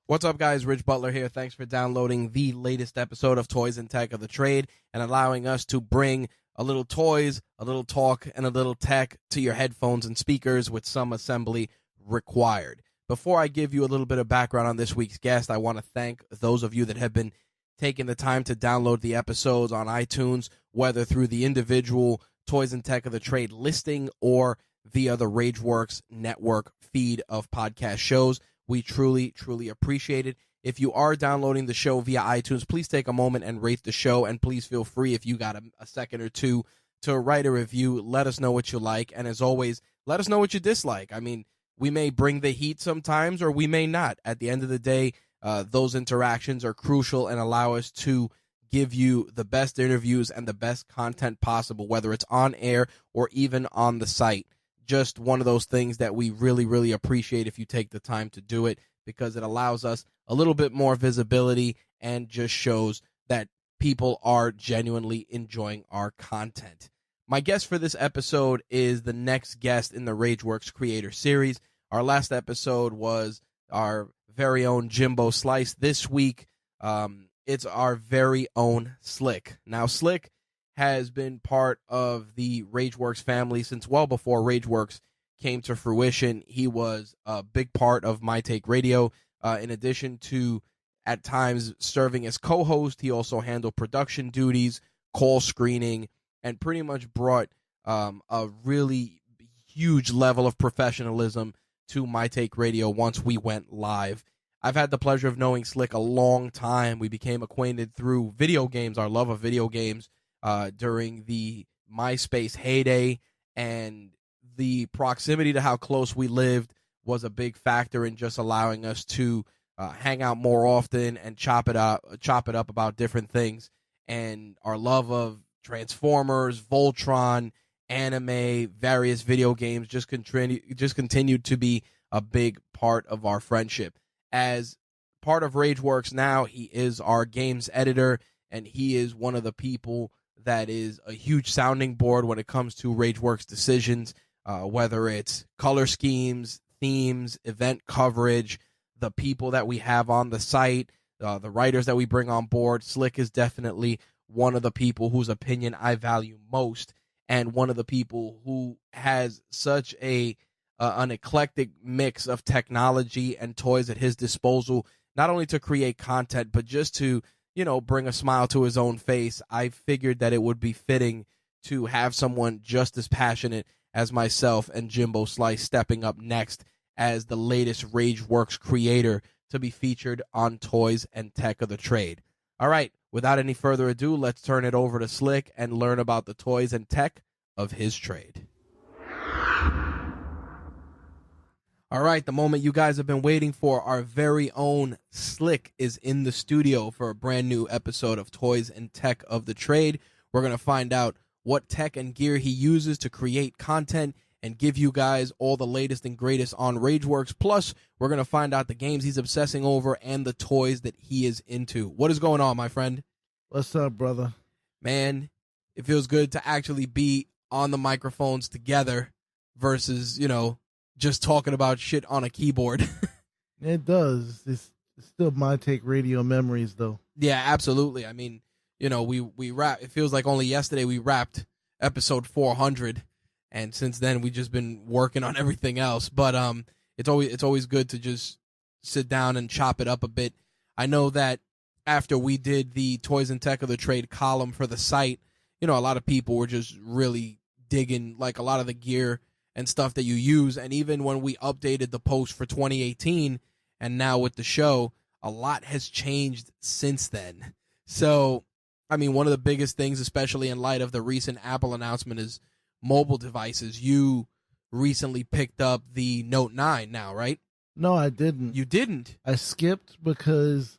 What's up, guys? Rich Butler here. Thanks for downloading the latest episode of Toys and Tech of the Trade and allowing us to bring a little toys, a little talk, and a little tech to your headphones and speakers with some assembly required. Before I give you a little bit of background on this week's guest, I want to thank those of you that have been taking the time to download the episodes on iTunes, whether through the individual Toys and Tech of the Trade listing or via the RageWorks network feed of podcast shows. We truly, truly appreciate it. If you are downloading the show via iTunes, please take a moment and rate the show, and please feel free, if you got a second or two, to write a review. Let us know what you like, and as always, let us know what you dislike. I mean, we may bring the heat sometimes, or we may not. At the end of the day, those interactions are crucial and allow us to give you the best interviews and the best content possible, whether it's on air or even on the site. Just one of those things that we really, really appreciate if you take the time to do it, because it allows us a little bit more visibility and just shows that people are genuinely enjoying our content. My guest for this episode is the next guest in the RageWorks Creator Series. Our last episode was our very own Jimbo Slice. This week, it's our very own Slick. Now, Slick has been part of the RageWorks family since well before RageWorks came to fruition. He was a big part of My Take Radio. In addition to, at times, serving as co-host, he also handled production duties, call screening, and pretty much brought a really huge level of professionalism to My Take Radio once we went live. I've had the pleasure of knowing Slick a long time. We became acquainted through video games, our love of video games, during the MySpace heyday, and the proximity to how close we lived was a big factor in just allowing us to hang out more often and chop it up about different things. And our love of Transformers, Voltron, anime, various video games just continued to be a big part of our friendship. As part of RageWorks now, he is our games editor, and he is one of the people that is a huge sounding board when it comes to RageWorks decisions, whether it's color schemes, themes, event coverage, the people that we have on the site, the writers that we bring on board. Slick is definitely one of the people whose opinion I value most, and one of the people who has such an eclectic mix of technology and toys at his disposal, not only to create content, but just to bring a smile to his own face. I figured that it would be fitting to have someone just as passionate as myself and Jimbo Slice stepping up next as the latest RageWorks creator to be featured on Toys and Tech of the Trade. All right, without any further ado, let's turn it over to Slick and learn about the toys and tech of his trade. All right, the moment you guys have been waiting for. Our very own Slick is in the studio for a brand new episode of Toys and Tech of the Trade. We're going to find out what tech and gear he uses to create content and give you guys all the latest and greatest on RageWorks. Plus, we're going to find out the games he's obsessing over and the toys that he is into. What is going on, my friend? What's up, brother? Man, it feels good to actually be on the microphones together versus, just talking about shit on a keyboard. It does. It's still My Take Radio memories, though. Yeah, absolutely. I mean, we wrap. It feels like only yesterday we wrapped episode 400, and since then we've just been working on everything else. But it's always good to just sit down and chop it up a bit. I know that after we did the Toys and Tech of the Trade column for the site, a lot of people were just really digging like a lot of the gear and stuff that you use. And even when we updated the post for 2018 and now with the show, a lot has changed since then. So, I mean, one of the biggest things, especially in light of the recent Apple announcement, is mobile devices. You recently picked up the Note 9 now, right? No, I didn't. You didn't? I skipped because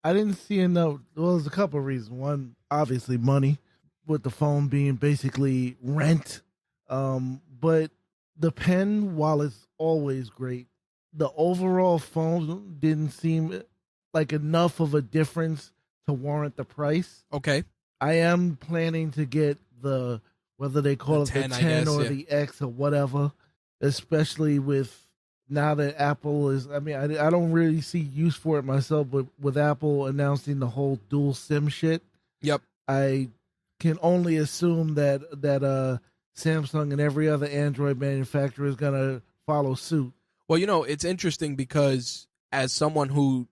I didn't see enough. Well, there's a couple of reasons. One, obviously, money, with the phone being basically rent. But the pen, while it's always great, the overall phone didn't seem like enough of a difference to warrant the price. Okay. I am planning to get the, whether they call The it 10, the I 10 guess, or yeah. the X or whatever, especially with now that Apple is, I mean, I don't really see use for it myself, but with Apple announcing the whole dual SIM shit, Yep. I can only assume that Samsung and every other Android manufacturer is gonna follow suit. Well, it's interesting because as someone who,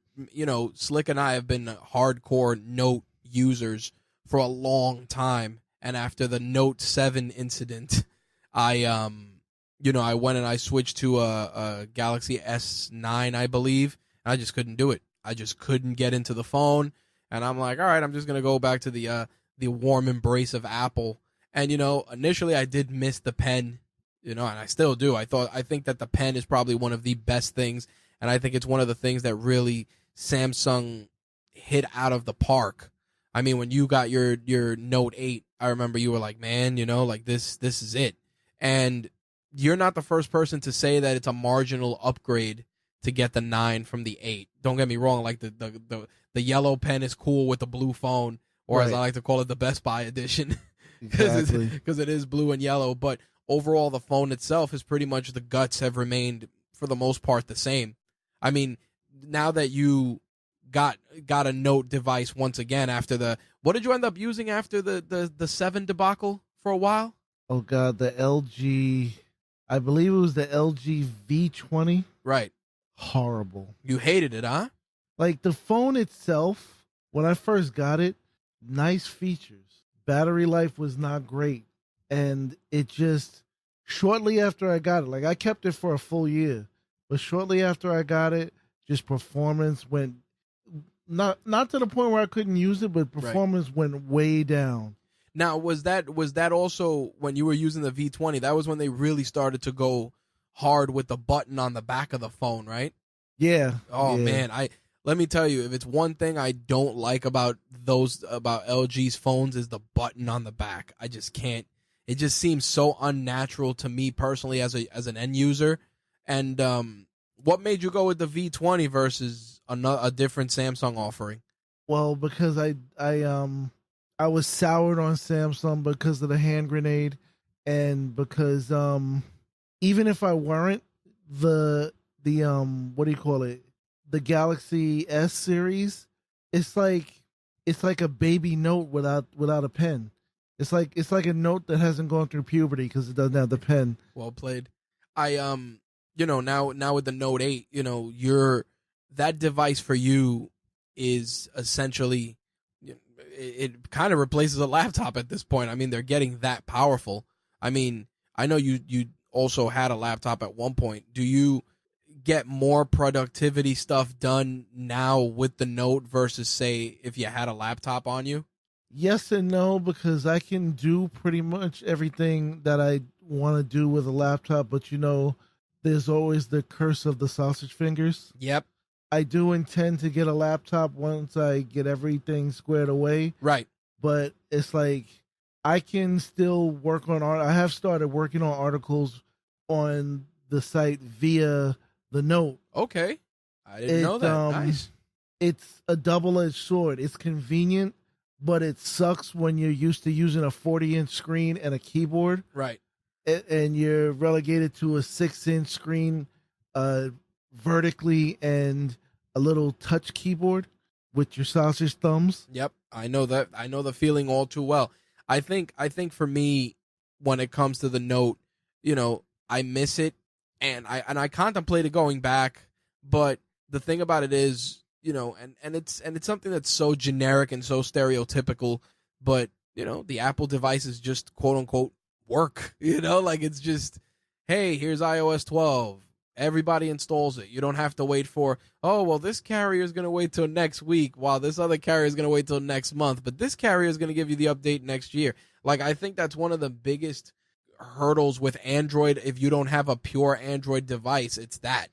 Slick and I have been hardcore Note users for a long time, and after the Note 7 incident, I went and I switched to a Galaxy S9, I believe, and I just couldn't do it. I just couldn't get into the phone, and I'm like, all right, I'm just gonna go back to the warm embrace of Apple. And initially I did miss the pen, and I still do. I think that the pen is probably one of the best things, and I think it's one of the things that really Samsung hit out of the park. I mean, when you got your Note 8, I remember you were like, man, like this is it. And you're not the first person to say that it's a marginal upgrade to get the 9 from the 8. Don't get me wrong, like the yellow pen is cool with the blue phone, or as I like to call it, the Best Buy edition. Exactly. Because it is blue and yellow, but overall the phone itself is pretty much, the guts have remained for the most part the same. I mean, now that you got a Note device once again after what did you end up using after the 7 debacle for a while? Oh God, the LG, I believe it was the LG V20. Right. Horrible. You hated it, huh? Like the phone itself, when I first got it, nice features. Battery life was not great. And it just, shortly after I got it, like I kept it for a full year, but shortly after I got it, just performance went, not to the point where I couldn't use it, but performance went way down. Now, was that also when you were using the V20? That was when they really started to go hard with the button on the back of the phone, right? Yeah. Oh, yeah. man, let me tell you, if it's one thing I don't like about LG's phones is the button on the back. I just can't. It just seems so unnatural to me personally as an end user. And what made you go with the V20 versus a different Samsung offering? Well, because I was soured on Samsung because of the hand grenade, and because even if I weren't, the what do you call it? The Galaxy S series, it's like a baby Note without a pen. It's like a Note that hasn't gone through puberty because it doesn't have the pen. Well played. I now with the Note 8, that device for you is essentially, it kind of replaces a laptop at this point. I mean, they're getting that powerful. I mean, I know you also had a laptop at one point. Do you get more productivity stuff done now with the Note versus, say, if you had a laptop on you? Yes and no, because I can do pretty much everything that I want to do with a laptop, but there's always the curse of the sausage fingers. Yep. I do intend to get a laptop once I get everything squared away. Right. But it's like I can still work on art. I have started working on articles on the site via the Note. Okay. I didn't know that. Nice. It's a double-edged sword. It's convenient, but it sucks when you're used to using a 40-inch screen and a keyboard. Right. And you're relegated to a 6-inch screen vertically and a little touch keyboard with your sausage thumbs. Yep. I know that. I know the feeling all too well. I think for me, when it comes to the Note, I miss it, and I contemplated going back, but the thing about it is, and it's something that's so generic and so stereotypical, but the Apple devices just quote unquote work. Like it's just, hey, here's iOS 12. Everybody installs it. You don't have to wait for, oh, well, this carrier is going to wait till next week while this other carrier is going to wait till next month, but this carrier is going to give you the update next year. Like, I think that's one of the biggest hurdles with Android. If you don't have a pure Android device, it's that,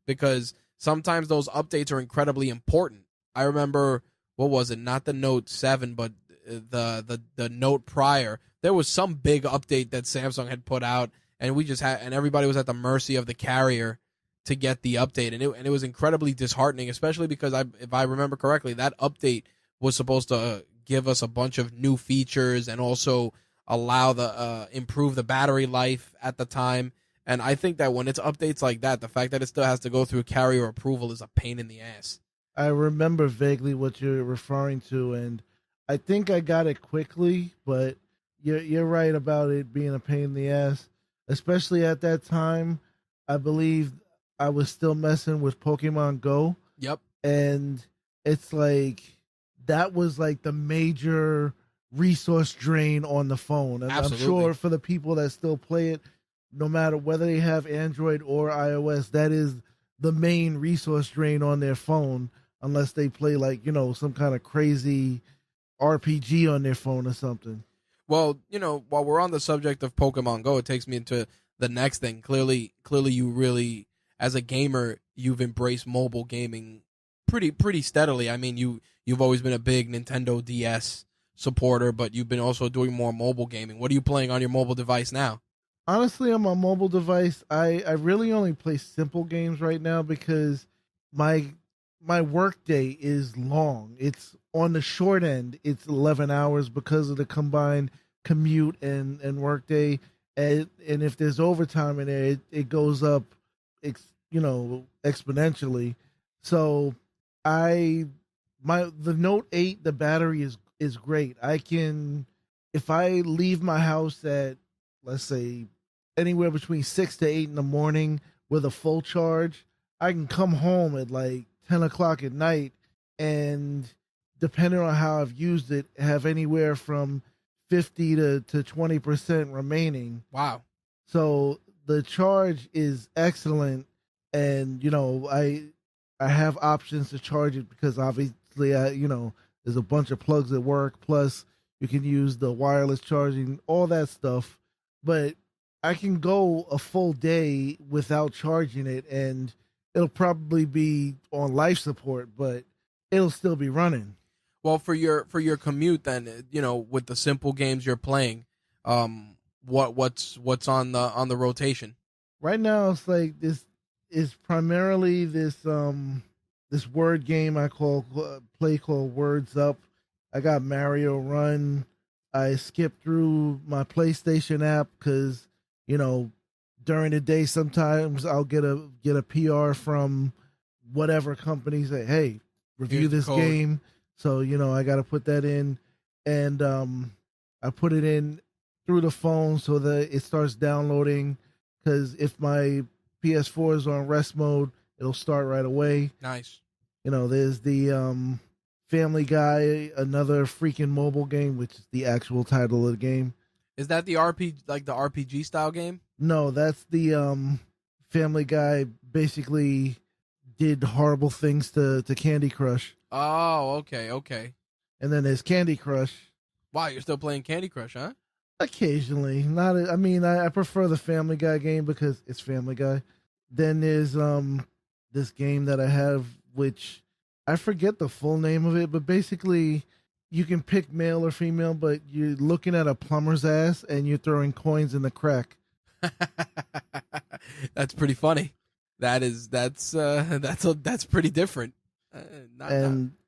because sometimes those updates are incredibly important. I remember what was it? Not the Note 7, but the Note prior. There was some big update that Samsung had put out, and everybody was at the mercy of the carrier to get the update, and it was incredibly disheartening, especially because if I remember correctly, that update was supposed to give us a bunch of new features and also allow the improve the battery life at the time. And I think that when it's updates like that, the fact that it still has to go through carrier approval is a pain in the ass. I remember vaguely what you're referring to, and I think I got it quickly, but you're right about it being a pain in the ass, especially at that time. I believe I was still messing with Pokemon Go. Yep. And it's like that was like the major resource drain on the phone. And Absolutely. I'm sure for the people that still play it, no matter whether they have Android or iOS, that is the main resource drain on their phone, unless they play like, some kind of crazy RPG on their phone or something. Well, while we're on the subject of Pokemon Go, it takes me into the next thing. Clearly you really, as a gamer, you've embraced mobile gaming pretty steadily. I mean, you've always been a big Nintendo DS supporter, but you've been also doing more mobile gaming. What are you playing on your mobile device now? Honestly, on my mobile device, I really only play simple games right now because my work day is long. It's on the short end. It's 11 hours because of the combined commute and work day. And if there's overtime in there, it goes up, exponentially. So the Note 8, the battery is great. I can, if I leave my house at, let's say, anywhere between 6 to 8 in the morning with a full charge, I can come home at like 10 o'clock at night, and depending on how I've used it, have anywhere from 50 to 20% remaining. Wow. So the charge is excellent, and I have options to charge it because obviously there's a bunch of plugs at work, plus you can use the wireless charging, all that stuff. But I can go a full day without charging it, and it'll probably be on life support, but it'll still be running. Well, for your commute, then, with the simple games you're playing, what's on the rotation? Right now, it's like this is primarily this word game I play called Words Up. I got Mario Run. I skipped through my PlayStation app because during the day sometimes I'll get a PR from whatever company say, hey, review this game. So I got to put that in, and I put it in through the phone so that it starts downloading, because if my PS4 is on rest mode, it'll start right away. Nice. There's the Family Guy, another freaking mobile game, which is the actual title of the game. Is that the RPG style game? No, that's the Family Guy basically did horrible things to Candy Crush. Oh, okay. And then there's Candy Crush. Wow, you're still playing Candy Crush, huh? Occasionally. I prefer the Family Guy game because it's Family Guy. Then there's this game that I have, which I forget the full name of it, but basically you can pick male or female, but you're looking at a plumber's ass and you're throwing coins in the crack. That's pretty funny. That's pretty different.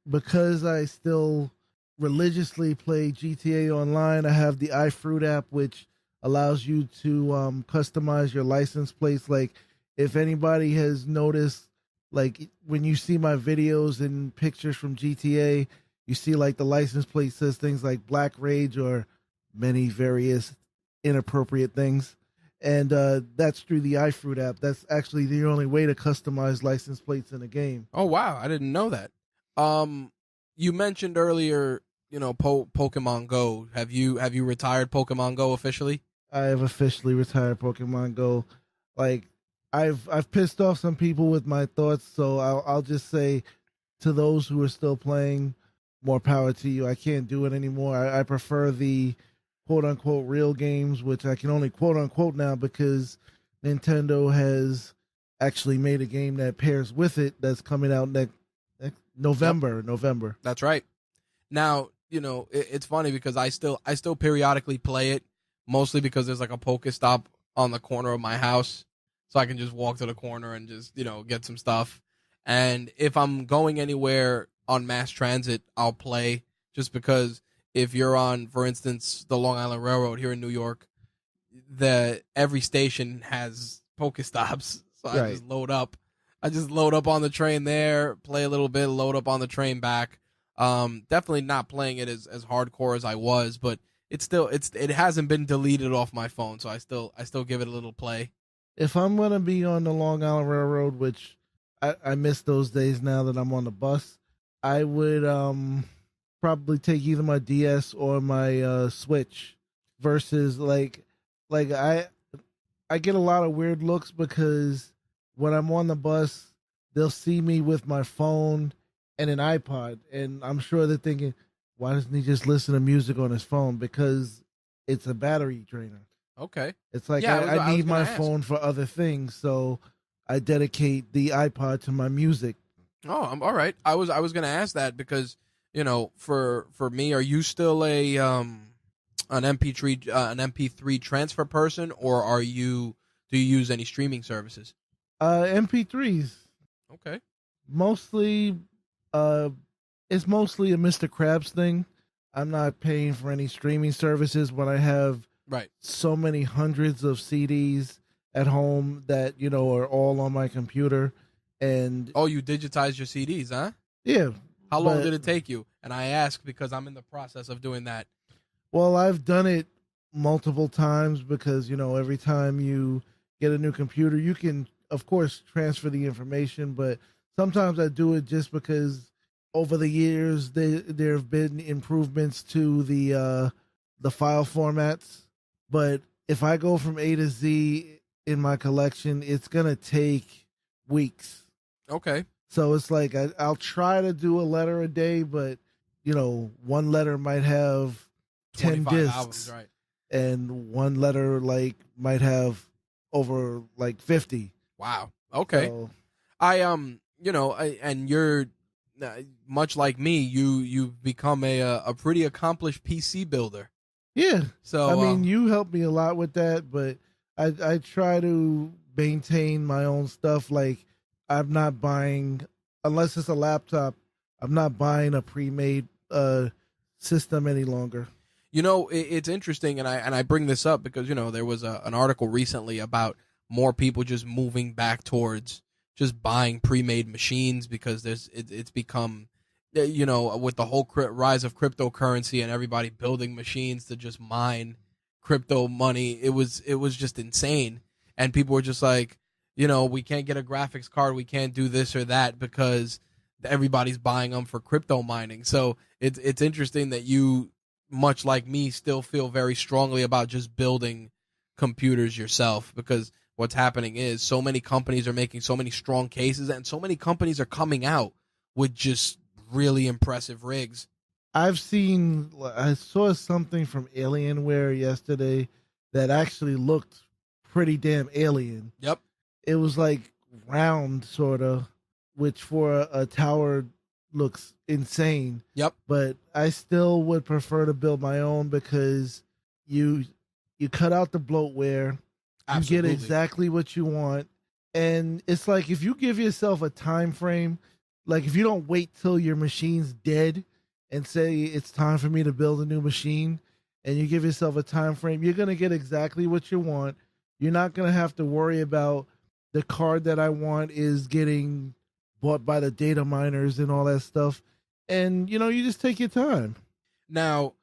Because I still religiously play GTA Online, I have the iFruit app, which allows you to customize your license plates. Like, if anybody has noticed, like when you see my videos and pictures from GTA, you see like the license plate says things like Black Rage or many various inappropriate things. And that's through the iFruit app. That's actually the only way to customize license plates in a game. Oh, wow. I didn't know that. You mentioned earlier, Pokemon Go. Have you retired Pokemon Go officially? I have officially retired Pokemon Go. Like, I've pissed off some people with my thoughts, so I'll just say to those who are still playing, more power to you. I can't do it anymore. I prefer the quote-unquote real games, which I can only quote-unquote now because Nintendo has actually made a game that pairs with it that's coming out next November. Yep. That's right. Now, it's funny because I still periodically play it, mostly because there's like a Pokestop on the corner of my house, so I can just walk to the corner and just get some stuff. And if I'm going anywhere on mass transit, I'll play, just because if you're on, for instance, the Long Island Railroad here in New York, every station has Pokestops, so I Right. just load up. I just load up on the train there, play a little bit, load up on the train back. Definitely not playing it as hardcore as I was, but it hasn't been deleted off my phone, so I still give it a little play. If I'm gonna be on the Long Island Railroad, which I miss those days now that I'm on the bus, I would probably take either my DS or my Switch versus like I get a lot of weird looks because when I'm on the bus, they'll see me with my phone and an iPod, and I'm sure they're thinking, why doesn't he just listen to music on his phone? Because it's a battery drainer. Okay. It's like Yeah, I I was need gonna my ask. phone for other things, so I dedicate the iPod to my music. Oh, I'm all right. I was gonna ask that because for me, are you still an MP3 transfer person, or do you use any streaming services? MP3s Okay. mostly. Uh, it's mostly a Mr. Krabs thing. I'm not paying for any streaming services when I have Right. so many hundreds of CDs at home that are all on my computer, and Oh, you digitized your CDs, huh? yeah. How long But did it take you? And I ask because I'm in the process of doing that. well, I've done it multiple times because every time you get a new computer, you can of course transfer the information, but sometimes I do it just because over the years there have been improvements to the file formats. But if I go from A to Z in my collection, it's gonna take weeks. Okay. So it's like I'll try to do a letter a day, but one letter might have 10 25 albums, discs, right? and one letter might have over 50. Wow. Okay. So And you're much like me. You've become a pretty accomplished PC builder. yeah, I So mean, you helped me a lot with that, but I try to maintain my own stuff. Like, I'm not buying, unless it's a laptop, I'm not buying a pre-made system any longer. it's interesting, and I bring this up because there was an article recently about more people just moving back towards just buying pre-made machines because it's become with the whole rise of cryptocurrency and everybody building machines to just mine crypto money. It was just insane, and people were just like, we can't get a graphics card, we can't do this or that because everybody's buying them for crypto mining. So it's interesting that you, much like me, still feel very strongly about just building computers yourself, because what's happening is so many companies are making so many strong cases, and so many companies are coming out with just really impressive rigs. I saw something from Alienware yesterday that actually looked pretty damn alien. Yep. It was like round, sort of, which for a tower looks insane. Yep. But I still would prefer to build my own because you you cut out the bloatware, you get Absolutely. exactly what you want, and it's like if you give yourself a time frame, like if you don't wait till your machine's dead and say it's time for me to build a new machine, and you give yourself a time frame, you're gonna get exactly what you want. You're not gonna have to worry about the card that I want is getting bought by the data miners and all that stuff. And you just take your time. Now,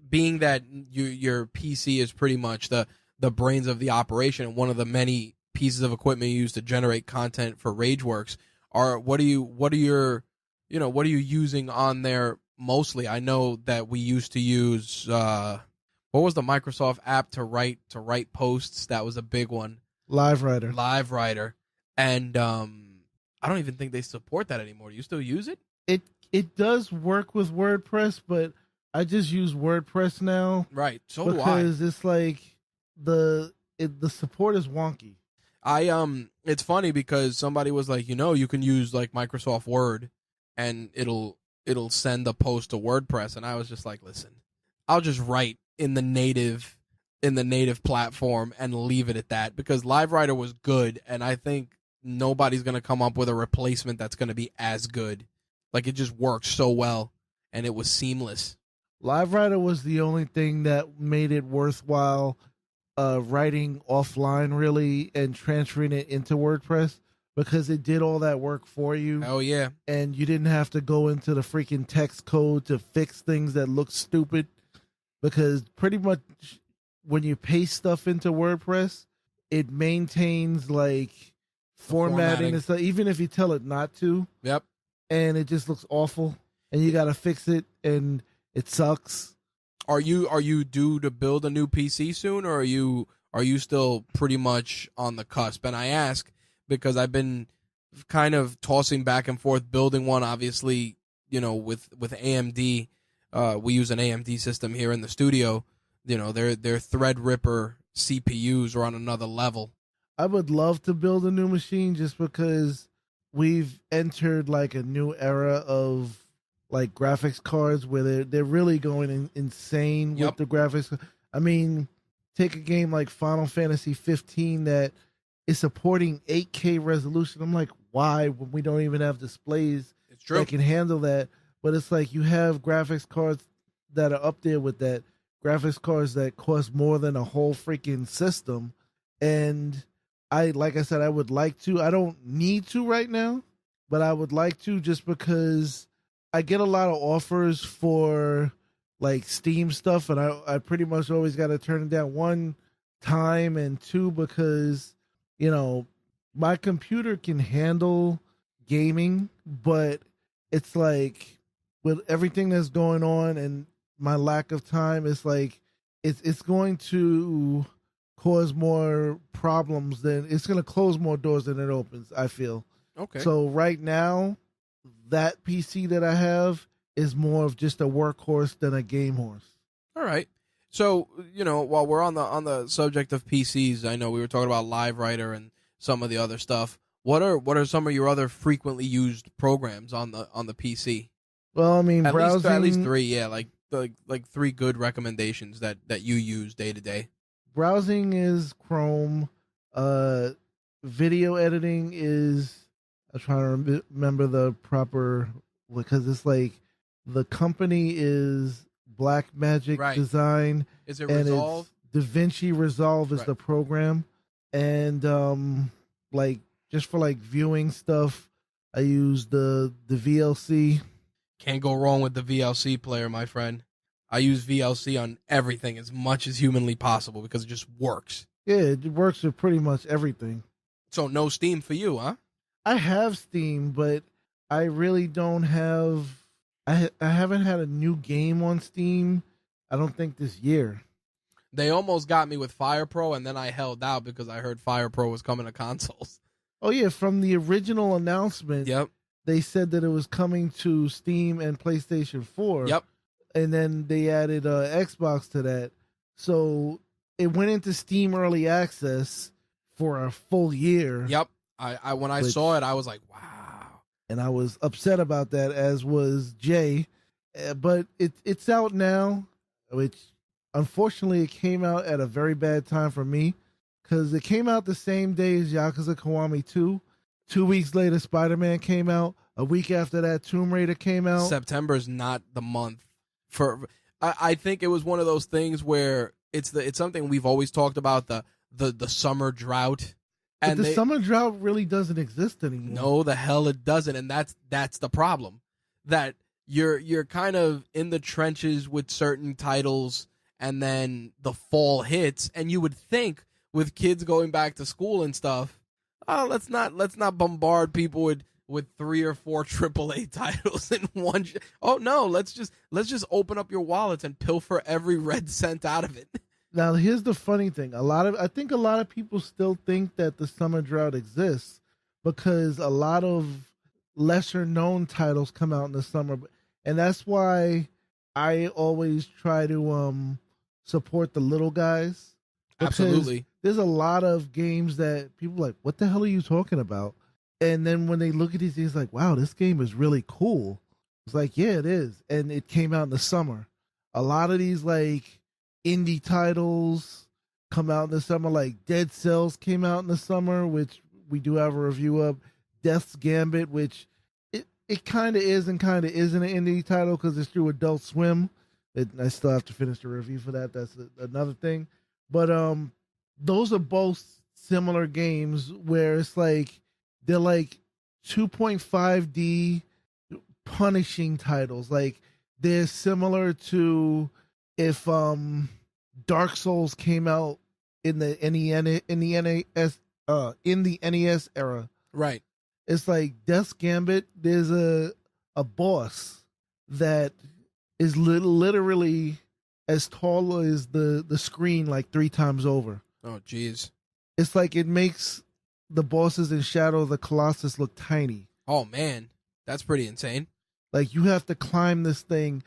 being that your PC is pretty much the brains of the operation and one of the many pieces of equipment you use to generate content for RageWorks, what are you using on there mostly? I know that we used to use what was the Microsoft app to write posts? That was a big one. Live Writer. Live Writer. And I don't even think they support that anymore. Do you still use it? It does work with WordPress, but I just use WordPress now Right. So do I. because it's like the support is wonky. It's funny because somebody was like, you can use like Microsoft Word and it'll it'll send a post to WordPress, and I was just like, listen, I'll just write in the native platform and leave it at that, because LiveWriter was good, and I think nobody's going to come up with a replacement that's going to be as good. Like, it just works so well, and it was seamless. LiveWriter was the only thing that made it worthwhile writing offline, really, and transferring it into WordPress, because it did all that work for you. Oh, yeah. And you didn't have to go into the freaking text code to fix things that look stupid, because pretty much when you paste stuff into WordPress, it maintains like formatting and stuff, even if you tell it not to. Yep. And it just looks awful, and you got to fix it, and it sucks. Are you due to build a new PC soon, or are you still pretty much on the cusp? And I ask because I've been kind of tossing back and forth building one. Obviously, with AMD, we use an AMD system here in the studio. Their Threadripper CPUs are on another level. I would love to build a new machine, just because we've entered like a new era of like graphics cards where they're really going insane with the graphics. I mean, take a game like Final Fantasy 15 that is supporting 8K resolution. I'm like, why, when we don't even have displays that can handle that? But it's like you have graphics cards that are up there with that, graphics cards that cost more than a whole freaking system. And like I said, I would like to. I don't need to right now, but I would like to, just because I get a lot of offers for like Steam stuff, and I pretty much always got to turn it down, one, time, and two, because my computer can handle gaming, but it's like with everything that's going on and my lack of time, it's like it's going to cause more problems than it's going to close more doors than it opens, I feel. Okay. So right now, that PC that I have is more of just a workhorse than a game horse. All right. So, while we're on the subject of PCs, I know we were talking about LiveWriter and some of the other stuff. What are some of your other frequently used programs on the PC? Well, I mean, browsing, at least three, yeah, like three good recommendations that you use day to day. Browsing is Chrome. Video editing is, I'm trying to remember the proper, because it's like the company is Blackmagic Design. Is it Resolve? DaVinci Resolve is the program. And like just for like viewing stuff, I use the VLC. Can't go wrong with the VLC player, my friend. I use VLC on everything as much as humanly possible because it just works. Yeah, it works with pretty much everything. So no Steam for you, huh? I have Steam, but I really don't have. I haven't had a new game on Steam, I don't think, this year. They almost got me with Fire Pro, and then I held out because I heard Fire Pro was coming to consoles. Oh yeah, from the original announcement, they said that it was coming to Steam and PlayStation 4. Yep. And then they added Xbox to that. So it went into Steam Early Access for a full year. Yep. I when I saw it, I was like, wow. And I was upset about that, as was Jay. But it's out now, which unfortunately it came out at a very bad time for me, because it came out the same day as Yakuza Kiwami 2. 2 weeks later, Spider-Man came out. A week after that, Tomb Raider came out. September is not the month for. I think it was one of those things where it's something we've always talked about, the summer drought. And the summer drought really doesn't exist anymore. No, the hell it doesn't, and that's the problem. That you're kind of in the trenches with certain titles, and then the fall hits, and you would think with kids going back to school and stuff, oh, let's not bombard people with 3 or 4 AAA titles in one. Oh no, let's just open up your wallets and pilfer every red cent out of it. Now, here's the funny thing. I think a lot of people still think that the summer drought exists because a lot of lesser known titles come out in the summer. And that's why I always try to support the little guys. Absolutely. There's a lot of games that people are like, what the hell are you talking about? And then when they look at these things, like, wow, this game is really cool. It's like, yeah, it is. And it came out in the summer. A lot of these like indie titles come out in the summer, like Dead Cells came out in the summer, which we do have a review of. Death's Gambit, which it kind of is and kind of isn't an indie title because it's through Adult Swim. I still have to finish the review for that. That's another thing. But those are both similar games where it's like they're like 2.5D punishing titles. Like they're similar to if Dark Souls came out in the NES era. Right. It's like Death's Gambit. There's a boss that is literally as tall as the screen, like 3 times over. Oh, jeez. It's like it makes the bosses in Shadow of the Colossus look tiny. Oh, man. That's pretty insane. Like you have to climb this thing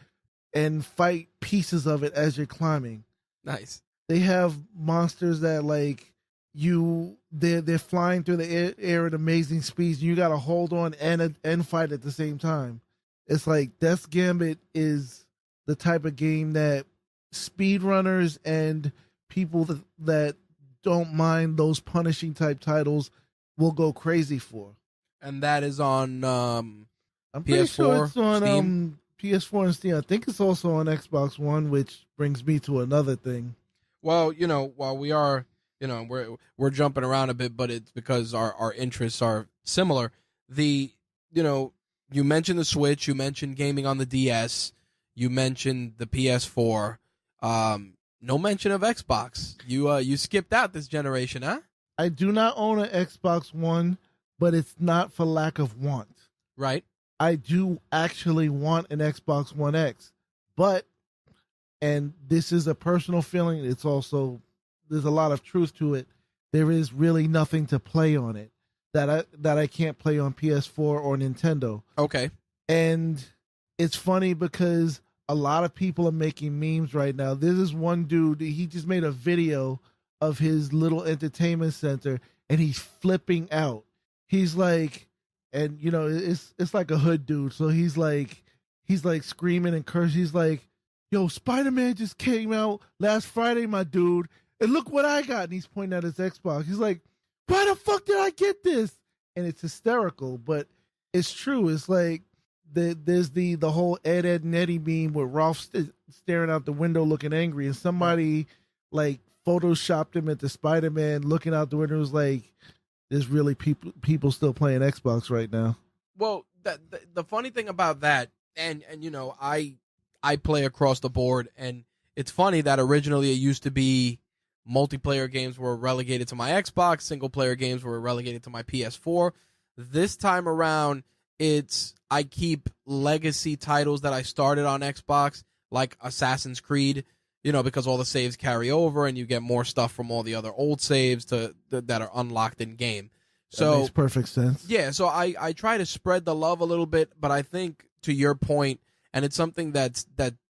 and fight pieces of it as you're climbing. Nice. They have monsters that like they're flying through the air at amazing speeds. You got to hold on and fight at the same time. It's like Death's Gambit is the type of game that speedrunners and people that don't mind those punishing type titles will go crazy for. And that is on I'm PS4, pretty sure it's on Steam? PS4 and Steam. I think it's also on Xbox One, which brings me to another thing. Well, while we are, we're jumping around a bit, but it's because our interests are similar. You mentioned the Switch, you mentioned gaming on the DS, you mentioned the PS4. No mention of Xbox. You skipped out this generation, huh? I do not own an Xbox One, but it's not for lack of want. Right. I do actually want an Xbox One X, but, and this is a personal feeling, it's also, there's a lot of truth to it. There is really nothing to play on it that I can't play on PS4 or Nintendo. Okay. And it's funny because a lot of people are making memes right now. There's this one dude, he just made a video of his little entertainment center and he's flipping out. He's like, and it's like a hood dude. So he's like screaming and cursing. He's like, yo, Spider-Man just came out last Friday, my dude. And look what I got. And he's pointing at his Xbox. He's like, why the fuck did I get this? And it's hysterical, but it's true. It's like there's the whole Ed and Eddie meme with Ralph staring out the window looking angry. And somebody like photoshopped him at the Spider-Man looking out the window. It was like, there's really people still playing Xbox right now. Well, the funny thing about that, and I play across the board, and it's funny that originally it used to be multiplayer games were relegated to my Xbox, single player games were relegated to my PS4. This time around, I keep legacy titles that I started on Xbox, like Assassin's Creed, because all the saves carry over and you get more stuff from all the other old saves that are unlocked in game. So that makes perfect sense. Yeah, so I try to spread the love a little bit, but I think to your point, and it's something that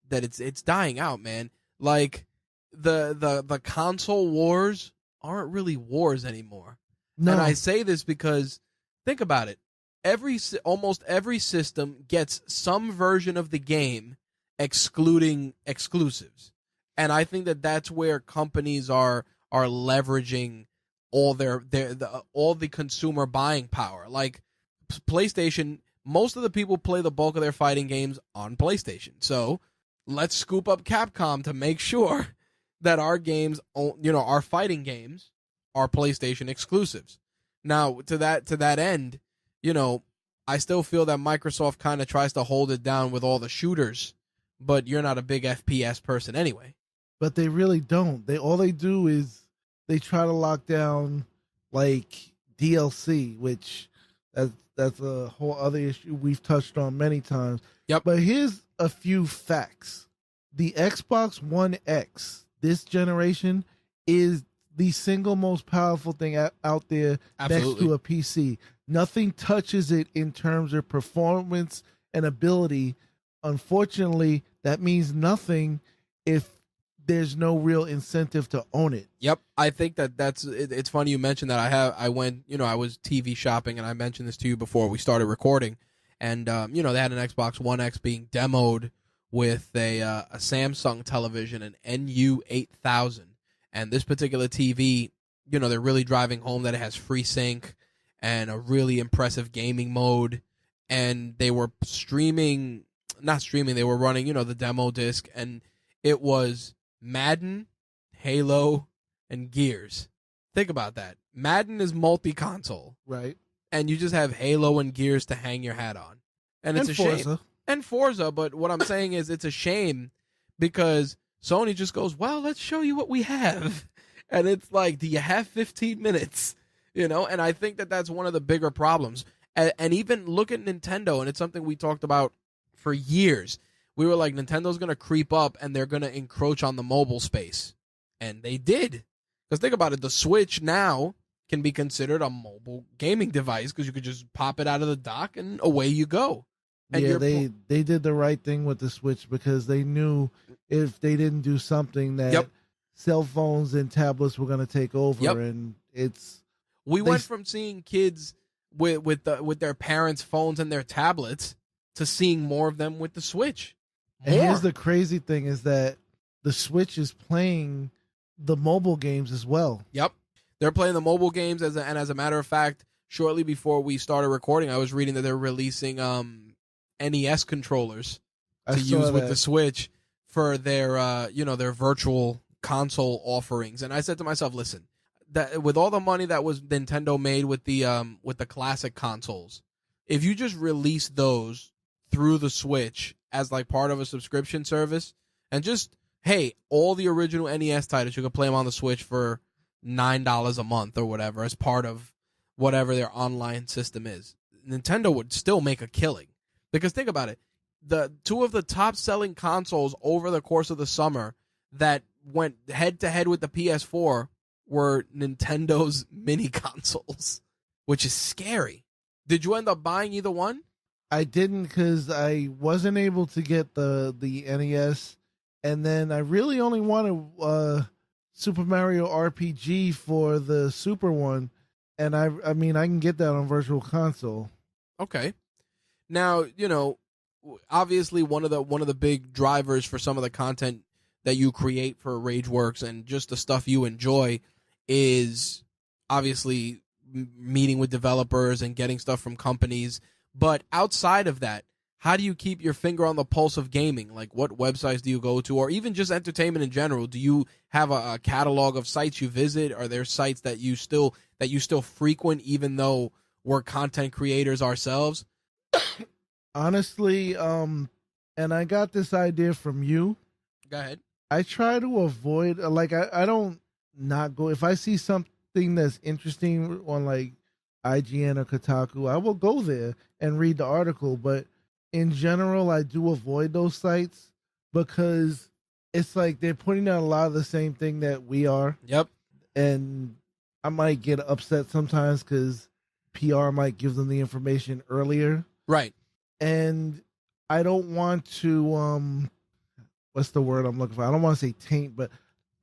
it's dying out, man. Like the console wars aren't really wars anymore. No. And I say this because think about it. Almost every system gets some version of the game excluding exclusives. And I think that's where companies are leveraging all all the consumer buying power. Like PlayStation, most of the people play the bulk of their fighting games on PlayStation. So let's scoop up Capcom to make sure that our games, our fighting games, are PlayStation exclusives. Now, to that end, I still feel that Microsoft kind of tries to hold it down with all the shooters, but you're not a big FPS person anyway. But they really don't. All they do is they try to lock down like DLC, which that's a whole other issue we've touched on many times. Yep. But here's a few facts. The Xbox One X this generation is the single most powerful thing out there. Absolutely. Next to a PC. Nothing touches it in terms of performance and ability. Unfortunately, that means nothing if there's no real incentive to own it. Yep. I think it's funny you mentioned that. I went, I was TV shopping, and I mentioned this to you before we started recording, And they had an Xbox One X being demoed with a Samsung television, an NU8000, and this particular TV, they're really driving home that it has FreeSync and a really impressive gaming mode. And they were they were running, the demo disc, and it was Madden, Halo, and Gears. Think about that. Madden is multi-console. Right. And you just have Halo and Gears to hang your hat on. And it's a Forza. shame. And Forza, but what I'm saying is it's a shame because Sony just goes, well, let's show you what we have. And it's like, do you have 15 minutes? And I think that that's one of the bigger problems. And even look at Nintendo, and it's something we talked about for years. We were like, Nintendo's going to creep up and they're going to encroach on the mobile space. And they did. Because think about it, the Switch now can be considered a mobile gaming device because you could just pop it out of the dock and away you go. And yeah, they did the right thing with the Switch because they knew if they didn't do something that cell phones and tablets were going to take over. And we went from seeing kids with their parents' phones and their tablets to seeing more of them with the Switch. And here's the crazy thing is that the Switch is playing the mobile games as well. Yep. They're playing the mobile games, and as a matter of fact, shortly before we started recording, I was reading that they're releasing NES controllers to use with the Switch for their their virtual console offerings. And I said to myself, listen, that with all the money that was Nintendo made with the classic consoles, if you just release those through the Switch as like part of a subscription service, and just all the original NES titles, you can play them on the Switch for $9 a month or whatever as part of whatever their online system is, Nintendo would still make a killing. Because think about it, the two of the top selling consoles over the course of the summer that went head to head with the PS4 were Nintendo's mini consoles, which is scary. Did you end up buying either one? I didn't because I wasn't able to get the NES, and then I really only wanted Super Mario RPG for the Super one, and I mean I can get that on Virtual Console. Okay. Now, obviously one of the big drivers for some of the content that you create for Rageworks and just the stuff you enjoy is obviously meeting with developers and getting stuff from companies. But outside of that, how do you keep your finger on the pulse of gaming? Like, what websites do you go to, or even just entertainment in general? Do you have a catalog of sites you visit? Are there sites that you still frequent, even though we're content creators ourselves? Honestly, and I got this idea from you. Go ahead. I try to avoid, I don't not go. If I see something that's interesting on like IGN or Kotaku, I will go there and read the article. But in general, I do avoid those sites because it's like they're putting out a lot of the same thing that we are. Yep. And I might get upset sometimes because PR might give them the information earlier. Right. And I don't want to, what's the word I'm looking for? I don't want to say taint, but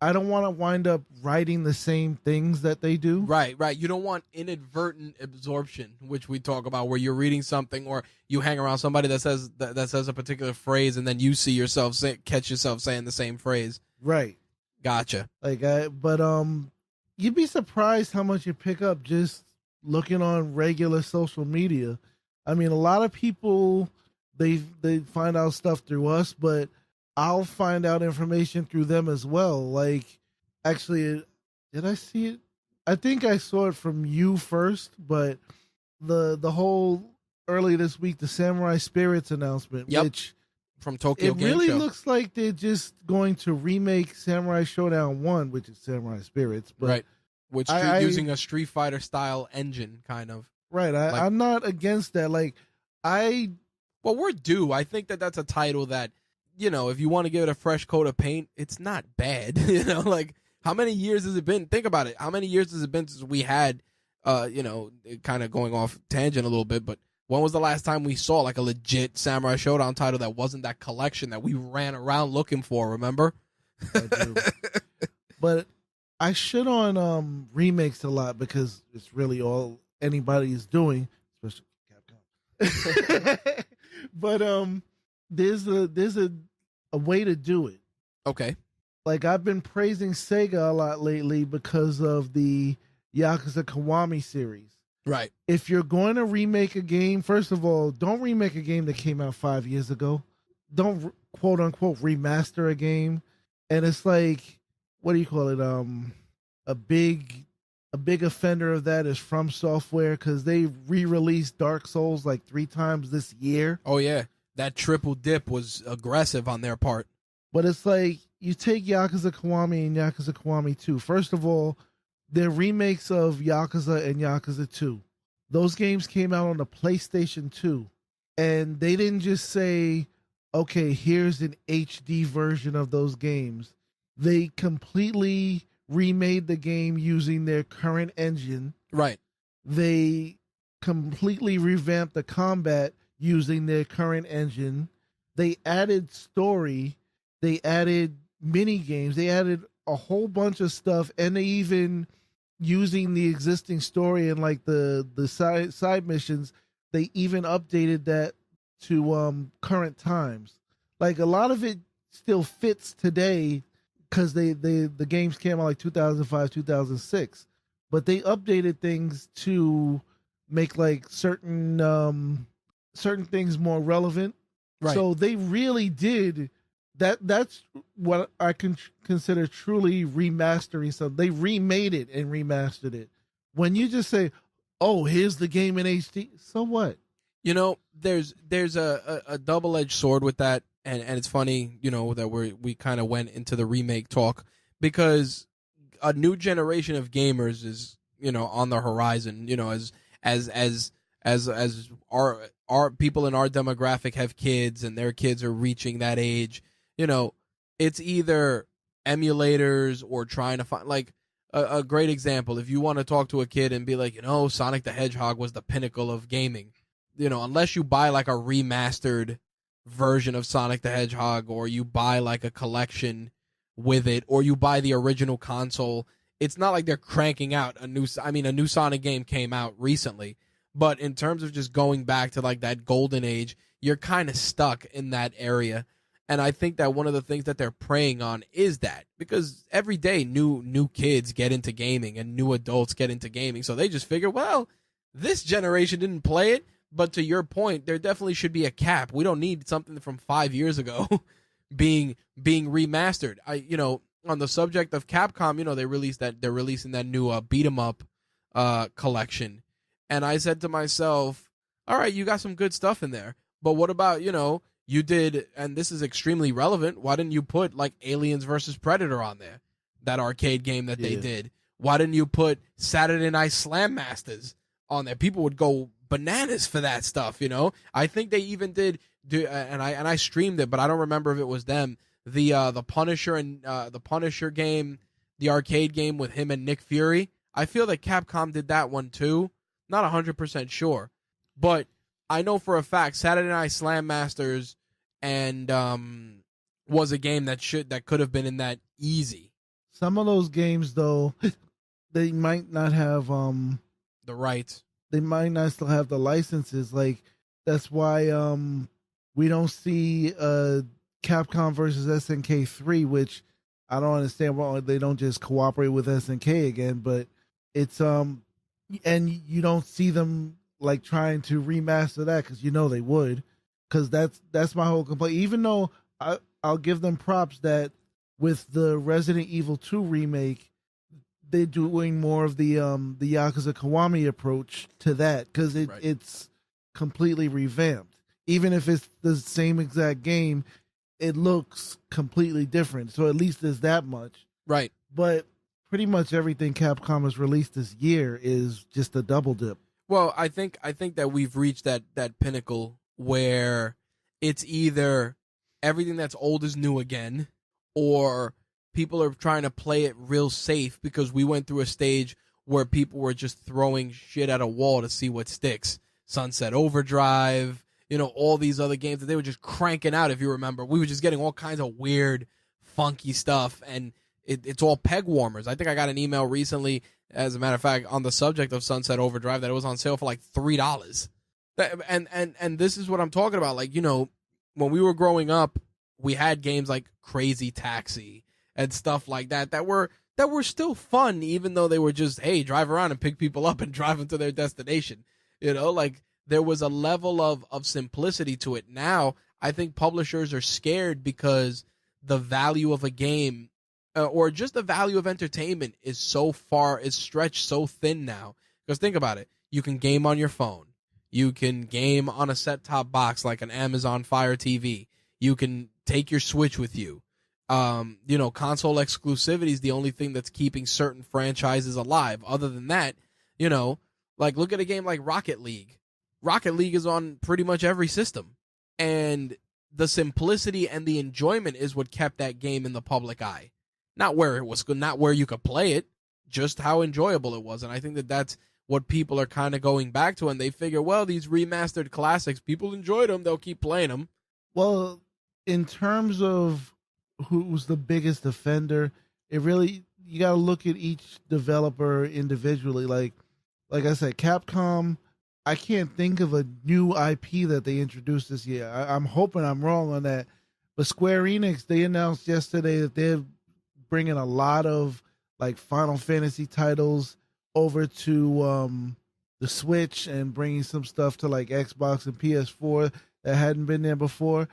I don't want to wind up writing the same things that they do. Right. You don't want inadvertent absorption, which we talk about, where you're reading something or you hang around somebody that says a particular phrase, and then you see yourself catch yourself saying the same phrase. Right. Gotcha. But you'd be surprised how much you pick up just looking on regular social media. I mean, a lot of people they find out stuff through us, but I'll find out information through them as well. Like, actually, did I see it? I think I saw it from you first, but the whole early this week, the Samurai Spirits announcement, which from Tokyo Game really Show. Looks like they're just going to remake Samurai Showdown 1, which is Samurai Spirits, but right, which using a Street Fighter style engine, kind of. Right, I'm not against that. Well, we're due. I think that's a title that, if you want to give it a fresh coat of paint, it's not bad. How many years has it been? Think about it. How many years has it been since we had, kind of going off tangent a little bit, but when was the last time we saw like a legit Samurai Showdown title that wasn't that collection that we ran around looking for, remember? I do. But I shit on remakes a lot because it's really all anybody is doing, especially But there's a way to do it. Okay. Like I've been praising Sega a lot lately because of the Yakuza Kiwami series. Right. If you're going to remake a game, first of all, don't remake a game that came out 5 years ago. Don't quote unquote remaster a game. And it's like, what do you call it? A big offender of that is From Software because they re-released Dark Souls like 3 times this year. Oh yeah, that triple dip was aggressive on their part. But it's like you take Yakuza Kiwami and Yakuza Kiwami 2. First of all, they're remakes of Yakuza and Yakuza 2. Those games came out on the PlayStation 2. And they didn't just say, okay, here's an HD version of those games. They completely remade the game using their current engine. Right. They completely revamped the combat using their current engine. They added story. They added mini games. They added a whole bunch of stuff, and they even using the existing story and like the side missions. They even updated that to current times. Like a lot of it still fits today because the games came out like 2005, 2006, but they updated things to make like certain things more relevant. Right. So they really did that. That's what I can consider truly remastering something. They remade it and remastered it. When you just say, "Oh, here's the game in HD," so what? You know, there's a double-edged sword with that, and it's funny, you know, that we kind of went into the remake talk because a new generation of gamers is, you know, on the horizon. You know, as our people in our demographic have kids and their kids are reaching that age, you know, it's either emulators or trying to find like a great example. If you want to talk to a kid and be like, you know, Sonic the Hedgehog was the pinnacle of gaming, you know, unless you buy like a remastered version of Sonic the Hedgehog or you buy like a collection with it or you buy the original console, it's not like they're cranking out a new Sonic game came out recently, but in terms of just going back to like that golden age, you're kind of stuck in that area. And I think that one of the things that they're preying on is that because every day new kids get into gaming and new adults get into gaming. So they just figure, well, this generation didn't play it. But to your point, there definitely should be a cap. We don't need something from 5 years ago being remastered. You know, on the subject of Capcom, you know, they're releasing that new beat 'em up collection. And I said to myself, all right, you got some good stuff in there. But what about, you know, you did, and this is extremely relevant, why didn't you put like Aliens versus Predator on there? That arcade game that they did. Why didn't you put Saturday Night Slam Masters on there? People would go bananas for that stuff, you know. I think they even did and I streamed it, but I don't remember if it was them. The Punisher and the Punisher game, the arcade game with him and Nick Fury. I feel that Capcom did that one too. Not 100% sure, but I know for a fact Saturday Night Slam Masters and was a game that could have been in that easy. Some of those games though, they might not have the rights. They might not still have the licenses. Like that's why we don't see Capcom versus SNK 3, which I don't understand why they don't just cooperate with SNK again. But it's and you don't see them like trying to remaster that because you know they would, because that's my whole complaint. Even though I'll give them props that with the Resident Evil 2 remake, they're doing more of the Yakuza Kiwami approach to that because it's completely revamped. Even if it's the same exact game, it looks completely different. So at least there's that much. Right. But pretty much everything Capcom has released this year is just a double dip. Well, I think that we've reached that pinnacle where it's either everything that's old is new again, or people are trying to play it real safe because we went through a stage where people were just throwing shit at a wall to see what sticks. Sunset Overdrive, you know, all these other games that they were just cranking out. If you remember, we were just getting all kinds of weird, funky stuff, and it's all peg warmers. I think I got an email recently, as a matter of fact, on the subject of Sunset Overdrive, that it was on sale for like $3. And this is what I'm talking about. Like, when we were growing up, we had games like Crazy Taxi and stuff like that were still fun, even though they were just, hey, drive around and pick people up and drive them to their destination. Like there was a level of simplicity to it. Now, I think publishers are scared because the value of a game or just the value of entertainment is stretched so thin now. Because think about it. You can game on your phone. You can game on a set-top box like an Amazon Fire TV. You can take your Switch with you. Console exclusivity is the only thing that's keeping certain franchises alive. Other than that, like look at a game like Rocket League. Rocket League is on pretty much every system. And the simplicity and the enjoyment is what kept that game in the public eye. Not where you could play it, just how enjoyable it was. And I think that's what people are kind of going back to, and they figure, well, these remastered classics, people enjoyed them, they'll keep playing them. Well, in terms of who's the biggest offender, you got to look at each developer individually. Like I said, Capcom, I can't think of a new IP that they introduced this year. I'm hoping I'm wrong on that. But Square Enix, they announced yesterday that they're bringing a lot of like Final Fantasy titles over to the Switch and bringing some stuff to like Xbox and PS4 that hadn't been there before.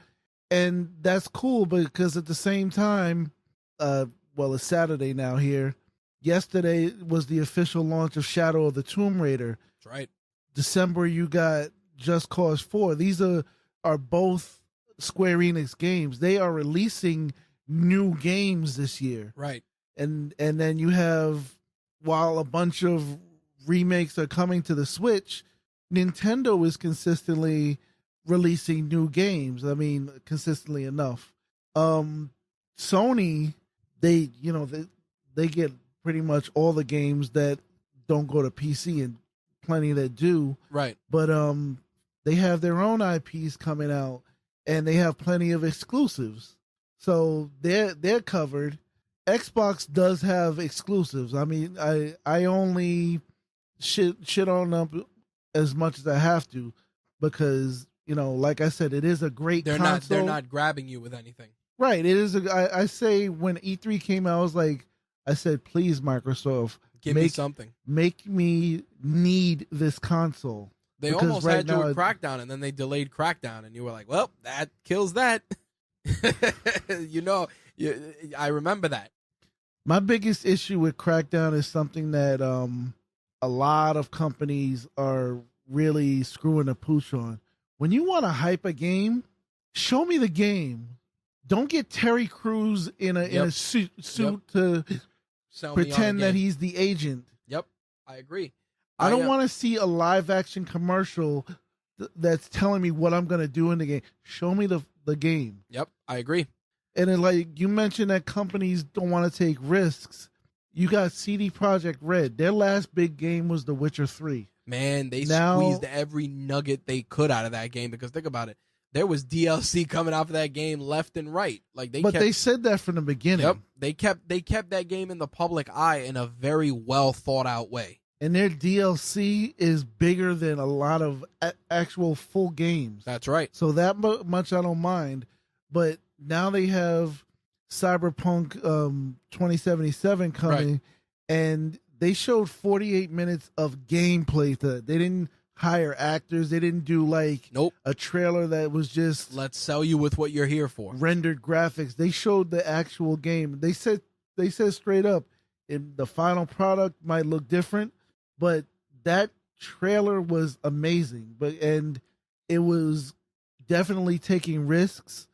And that's cool because at the same time, it's Saturday now here. Yesterday was the official launch of Shadow of the Tomb Raider. That's right. December, you got Just Cause 4. These are both Square Enix games. They are releasing new games this year. Right. And then you have, while a bunch of remakes are coming to the Switch, Nintendo is consistently releasing new games. I mean, consistently enough. Sony, they get pretty much all the games that don't go to PC and plenty that do. Right. But they have their own IPs coming out and they have plenty of exclusives. So they're covered. Xbox does have exclusives. I mean, I only shit on them as much as I have to because, like I said, it is a great console. They're not grabbing you with anything. Right. It is. I say when E3 came out, I said, please, Microsoft, give me something. Make me need this console. They almost had you with Crackdown, and then they delayed Crackdown, and you were like, well, that kills that. I remember that. My biggest issue with Crackdown is something that a lot of companies are really screwing the pooch on. When you want to hype a game, show me the game. Don't get Terry Crews in a suit to pretend that he's the agent. Yep, I agree. I don't want to see a live action commercial that's telling me what I'm going to do in the game. Show me the game. Yep, I agree. And then, like you mentioned, that companies don't want to take risks. You got CD Projekt Red. Their last big game was The Witcher 3. Man, they squeezed every nugget they could out of that game because think about it. There was DLC coming out for that game left and right. They said that from the beginning. Yep, they kept that game in the public eye in a very well thought out way. And their DLC is bigger than a lot of actual full games. That's right. So that much I don't mind. But now they have Cyberpunk 2077 coming, right, and they showed 48 minutes of gameplay. They didn't hire actors. They didn't do a trailer that was just let's sell you with what you're here for. Rendered graphics. They showed the actual game. They said straight up, the final product might look different, but that trailer was amazing. And it was definitely taking risks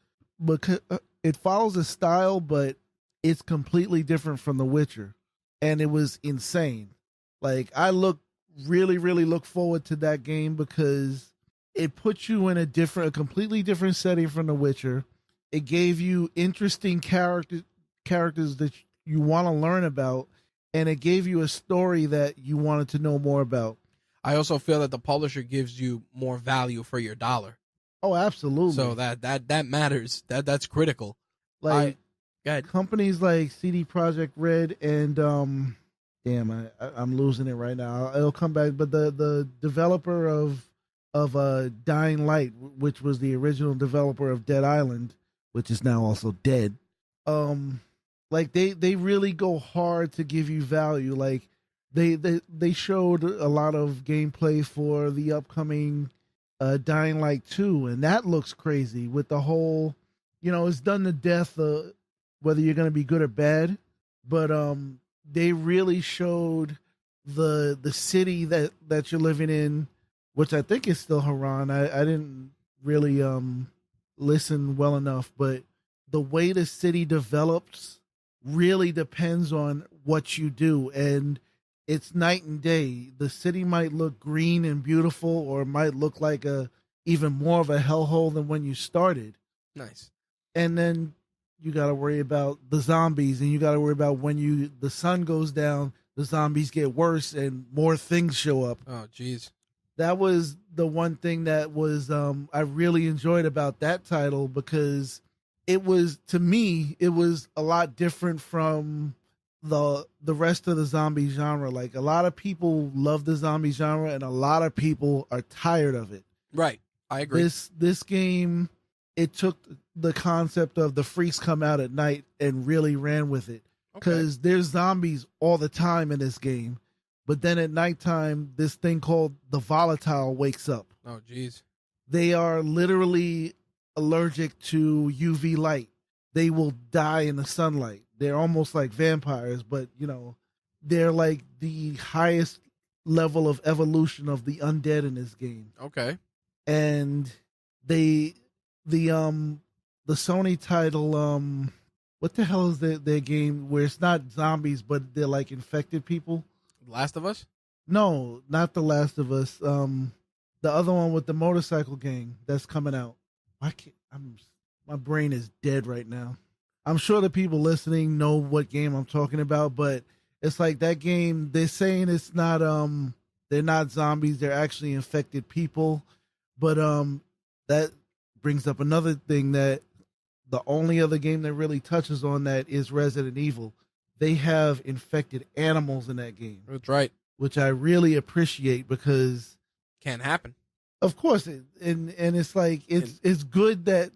because it follows a style, but it's completely different from The Witcher, and it was insane. I really, really look forward to that game because it puts you in a completely different setting from The Witcher. It gave you interesting characters that you want to learn about, and it gave you a story that you wanted to know more about. I also feel that the publisher gives you more value for your dollar. Oh, absolutely. So that matters. That's critical. Companies like CD Projekt Red and damn, I'm losing it right now. It'll come back. But the developer of of Dying Light, which was the original developer of Dead Island, which is now also dead. Like they really go hard to give you value. Like they showed a lot of gameplay for the upcoming Dying Light 2, and that looks crazy with the whole, it's done to death, whether you're going to be good or bad. But they really showed the city that you're living in, which I think is still Haran. I didn't really listen well enough, but the way the city develops really depends on what you do, and it's night and day. The city might look green and beautiful, or it might look like even more of a hellhole than when you started. Nice. And then you got to worry about the zombies, and you got to worry about when the sun goes down, the zombies get worse and more things show up. Oh, jeez. That was the one thing that was I really enjoyed about that title, because to me it was a lot different from the rest of the zombie genre. Like, a lot of people love the zombie genre and a lot of people are tired of it. Right. I agree. This game, it took the concept of the freaks come out at night and really ran with it, because there's zombies all the time in this game. But then at nighttime, this thing called the volatile wakes up. Oh, jeez. They are literally allergic to UV light. They will die in the sunlight. They're almost like vampires, but, they're like the highest level of evolution of the undead in this game. Okay. And the Sony title, what the hell is their game where it's not zombies, but they're like infected people? Last of Us? No, not The Last of Us. The other one with the motorcycle gang that's coming out. My brain is dead right now. I'm sure the people listening know what game I'm talking about, but it's like that game, they're saying it's not, they're not zombies, they're actually infected people. But that brings up another thing, that the only other game that really touches on that is Resident Evil. They have infected animals in that game. That's right. Which I really appreciate, because can't happen. Of course, and it's like it's good that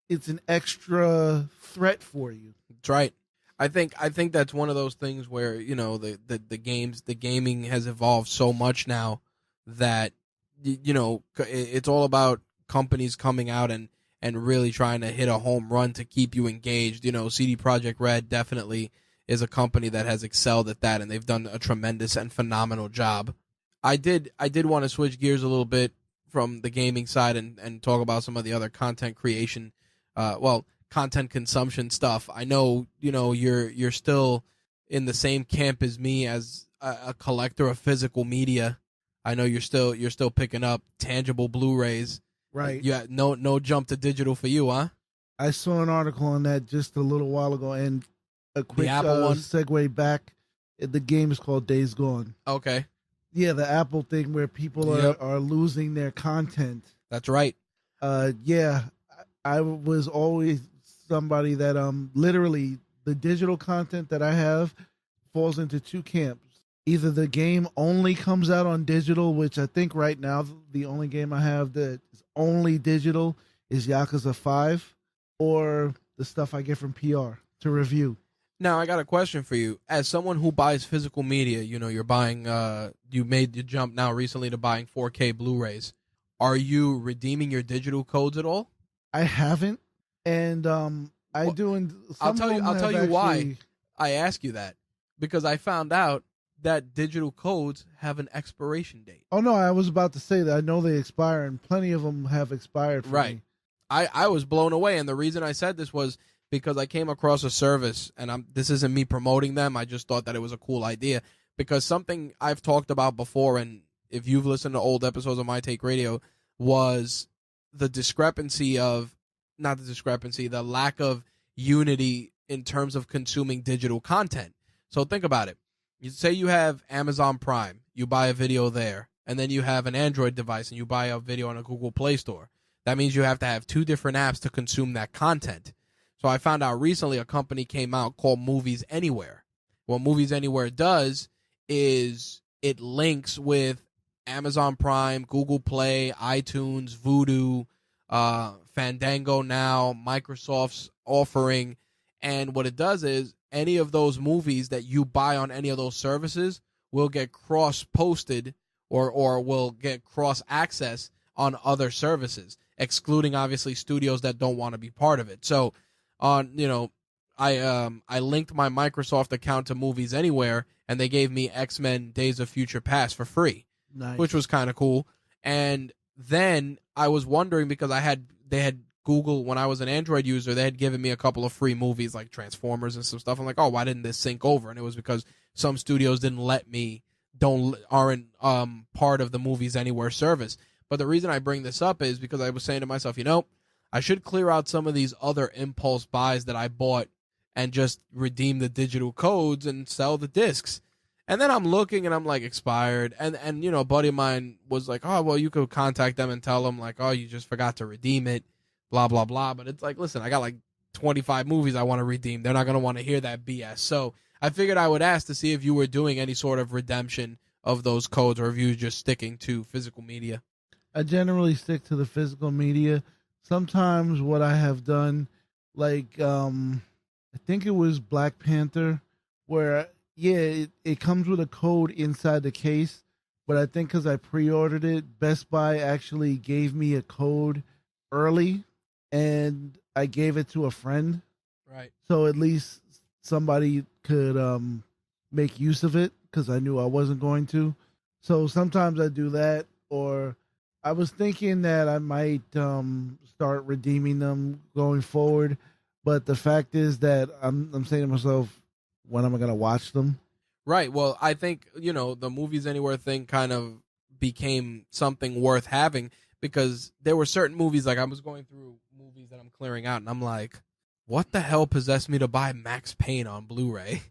it's an extra threat for you. That's right. I think that's one of those things where, the gaming has evolved so much now that, it's all about companies coming out and really trying to hit a home run to keep you engaged. CD Projekt Red definitely is a company that has excelled at that, and they've done a tremendous and phenomenal job. I did want to switch gears a little bit from the gaming side and talk about some of the other content creation, content consumption stuff. I know, you're still in the same camp as me as a collector of physical media. I know you're still picking up tangible Blu-rays. Right. Yeah. No jump to digital for you, huh? I saw an article on that just a little while ago, and a quick one? segue back. The game is called Days Gone. Okay. Yeah, the Apple thing where people are losing their content. That's right. Yeah, I was always somebody that literally the digital content that I have falls into two camps. Either the game only comes out on digital, which I think right now the only game I have that is only digital is Yakuza 5, or the stuff I get from PR to review. Now, I got a question for you. As someone who buys physical media, you're buying, you made the jump now recently to buying 4K Blu-rays. Are you redeeming your digital codes at all? I haven't, and I do. And I'll tell you why I ask you that, because I found out that digital codes have an expiration date. Oh no, I was about to say that I know they expire, and plenty of them have expired for me. I was blown away, and the reason I said this was because I came across a service, and this isn't me promoting them. I just thought that it was a cool idea, because something I've talked about before, and if you've listened to old episodes of My Take Radio, was the the lack of unity in terms of consuming digital content. So think about it. You say you have Amazon Prime, you buy a video there, and then you have an Android device and you buy a video on a Google Play Store. That means you have to have two different apps to consume that content. So I found out recently a company came out called Movies Anywhere. What Movies Anywhere does is it links with Amazon Prime, Google Play, iTunes, Vudu, Fandango now, Microsoft's offering. And what it does is any of those movies that you buy on any of those services will get cross-posted or will get cross-access on other services, excluding obviously studios that don't want to be part of it. So I linked my Microsoft account to Movies Anywhere, and they gave me X-Men Days of Future Past for free, Nice. which was kind of cool. And then I was wondering because they had Google, when I was an Android user, they had given me a couple of free movies like Transformers and some stuff. I'm like, oh, why didn't this sync over? And it was because some studios aren't part of the Movies Anywhere service. But the reason I bring this up is because I was saying to myself, I should clear out some of these other impulse buys that I bought and just redeem the digital codes and sell the discs. And then I'm looking and I'm like, expired. And a buddy of mine was like, oh, well, you could contact them and tell them like, oh, you just forgot to redeem it, blah, blah, blah. But it's like, listen, I got like 25 movies I want to redeem. They're not going to want to hear that BS. So I figured I would ask to see if you were doing any sort of redemption of those codes or if you were just sticking to physical media. I generally stick to the physical media. Sometimes what I have done, like, I think it was Black Panther, where, it comes with a code inside the case, but I think because I pre-ordered it, Best Buy actually gave me a code early, and I gave it to a friend. Right. So at least somebody could make use of it, because I knew I wasn't going to. So sometimes I do that, or I was thinking that I might start redeeming them going forward, but the fact is that I'm saying to myself, when am I going to watch them? Right. Well, I think, the Movies Anywhere thing kind of became something worth having because there were certain movies, like I was going through movies that I'm clearing out, and I'm like, what the hell possessed me to buy Max Payne on Blu-ray?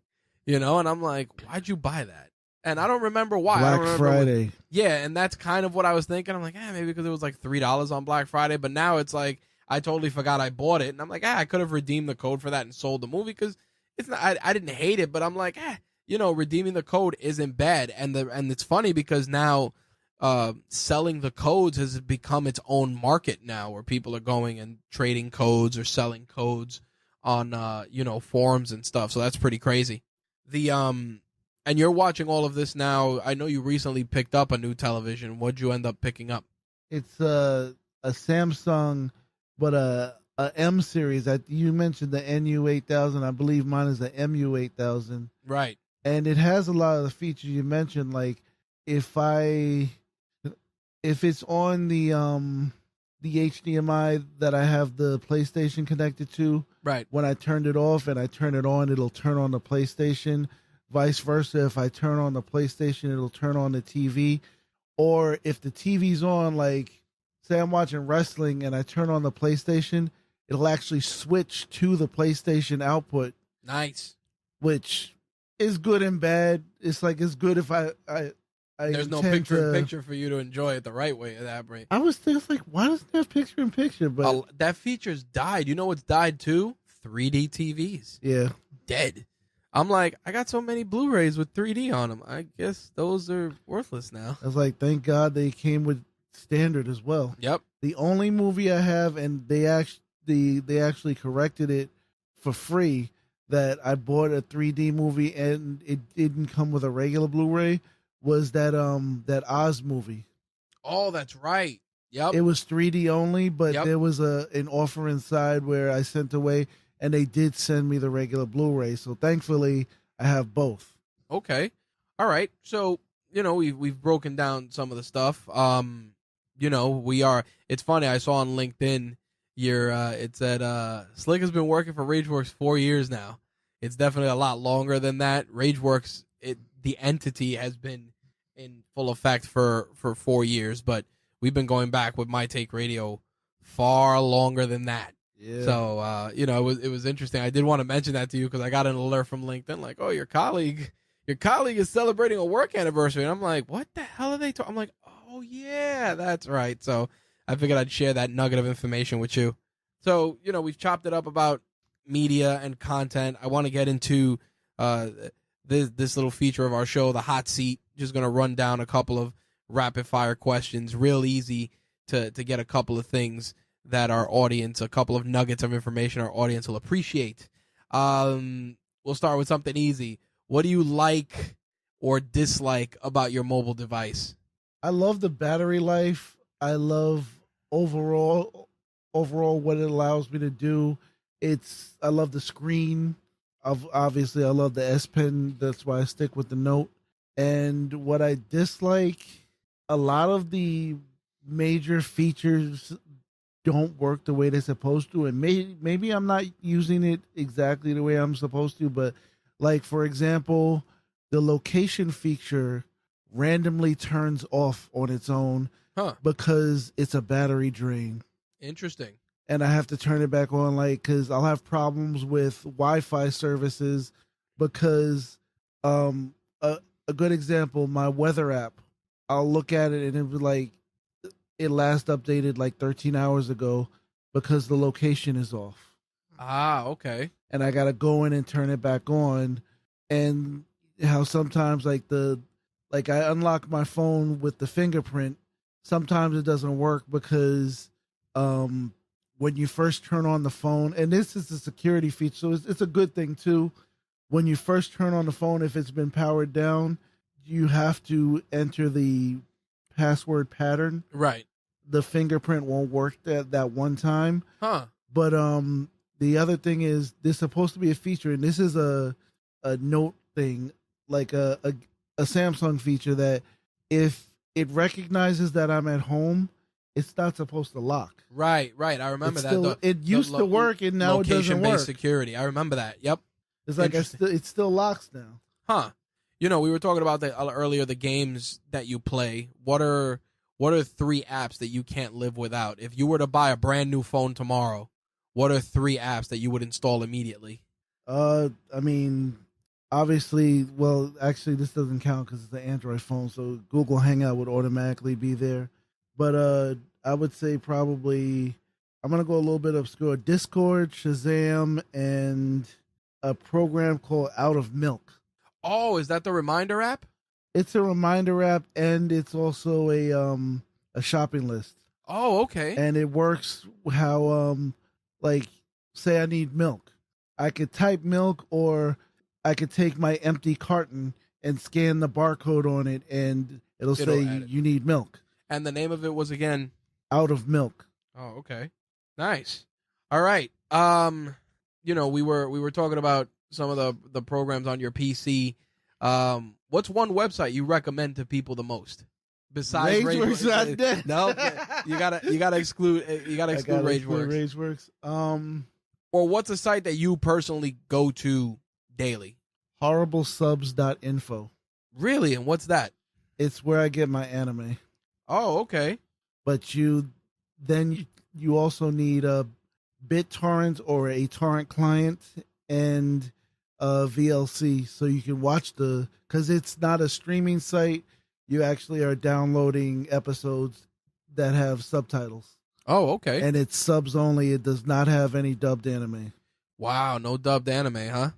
And I'm like, why'd you buy that? And I don't remember why. Black Friday. And that's kind of what I was thinking. I'm like, maybe because it was like $3 on Black Friday. But now it's like, I totally forgot I bought it. And I'm like, I could have redeemed the code for that and sold the movie because it's not. I didn't hate it, but I'm like, redeeming the code isn't bad. And it's funny because now selling the codes has become its own market now where people are going and trading codes or selling codes on, forums and stuff. So that's pretty crazy. And you're watching all of this now. I know you recently picked up a new television. What'd you end up picking up? It's a Samsung, but a M series. You mentioned the NU8000. I believe mine is the MU8000. Right. And it has a lot of the features you mentioned. Like if it's on the HDMI that I have the PlayStation connected to, right. When I turned it off and I turn it on, it'll turn on the PlayStation. Vice versa, if I turn on the PlayStation, it'll turn on the TV. Or if the TV's on, like, say I'm watching wrestling and I turn on the PlayStation, it'll actually switch to the PlayStation output. Nice. Which is good and bad. It's like, it's good if I there's no picture for you to enjoy it the right way at that rate. I was like, why doesn't it have picture-in-picture? But that feature's died. You know what's died too? 3D TVs. Yeah. Dead. I'm like, I got so many Blu-rays with 3D on them. I guess those are worthless now. I was like, thank God they came with standard as well. Yep. The only movie I have, and they actually corrected it for free, that I bought a 3D movie and it didn't come with a regular Blu-ray, was that Oz movie. Oh, that's right. Yep. It was 3D only, but Yep. there was an offer inside where I sent away, and they did send me the regular Blu-ray. So thankfully, I have both. Okay. All right. So, we've broken down some of the stuff. It's funny. I saw on LinkedIn it said, Slick has been working for Rageworks 4 years now. It's definitely a lot longer than that. Rageworks, the entity has been in full effect for 4 years, but we've been going back with My Take Radio far longer than that. Yeah. So, it was interesting. I did want to mention that to you because I got an alert from LinkedIn like, oh, your colleague is celebrating a work anniversary. And I'm like, what the hell are they talking? I'm like, oh, yeah, that's right. So I figured I'd share that nugget of information with you. So, we've chopped it up about media and content. I want to get into this little feature of our show, the hot seat. Just going to run down a couple of rapid fire questions, real easy to get a couple of things that our audience, a couple of nuggets of information our audience will appreciate. We'll start with something easy. What do you like or dislike about your mobile device? I love the battery life. I love overall what it allows me to do. I love the screen. Obviously, I love the S Pen. That's why I stick with the Note. And what I dislike, a lot of the major features don't work the way they're supposed to, and maybe I'm not using it exactly the way I'm supposed to. But like, for example, the location feature randomly turns off on its own because it's a battery drain. Interesting. And I have to turn it back on, like, because I'll have problems with Wi-Fi services because a good example, my weather app, I'll look at it and it was like it last updated like 13 hours ago because the location is off. Ah, okay. And I got to go in and turn it back on. And how sometimes like I unlock my phone with the fingerprint. Sometimes it doesn't work because when you first turn on the phone, and this is a security feature, so it's a good thing too. When you first turn on the phone, if it's been powered down, you have to enter the password pattern. Right. The fingerprint won't work that one time. Huh. But the other thing is, there's supposed to be a feature, and this is a Note thing, like a Samsung feature, that if it recognizes that I'm at home, it's not supposed to lock. Right. I remember that. It used to work, and now it doesn't work. Location-based security. I remember that. Yep. It's like it still locks now. Huh. We were talking about earlier, the games that you play. What are 3 apps that you can't live without? If you were to buy a brand new phone tomorrow, what are 3 apps that you would install immediately? I mean, obviously, well, actually, this doesn't count because it's an Android phone, so Google Hangout would automatically be there. But I would say probably, I'm going to go a little bit obscure, Discord, Shazam, and a program called Out of Milk. Oh, is that the reminder app? It's a reminder app, and it's also a shopping list. Oh, okay. And it works how, like, say I need milk. I could type milk, or I could take my empty carton and scan the barcode on it, and it'll say you need milk. And the name of it was, again? Out of Milk. Oh, okay. Nice. All right. We were talking about some of the programs on your PC. What's one website you recommend to people the most? Besides RageWorks, not dead. No, you gotta exclude RageWorks. Or what's a site that you personally go to daily? HorribleSubs.info. Really? And what's that? It's where I get my anime. Oh, okay. But you also need a BitTorrent or a torrent client and VLC, so you can watch because it's not a streaming site. You actually are downloading episodes that have subtitles. Oh, okay. And it's subs only. It does not have any dubbed anime. Wow, no dubbed anime, huh?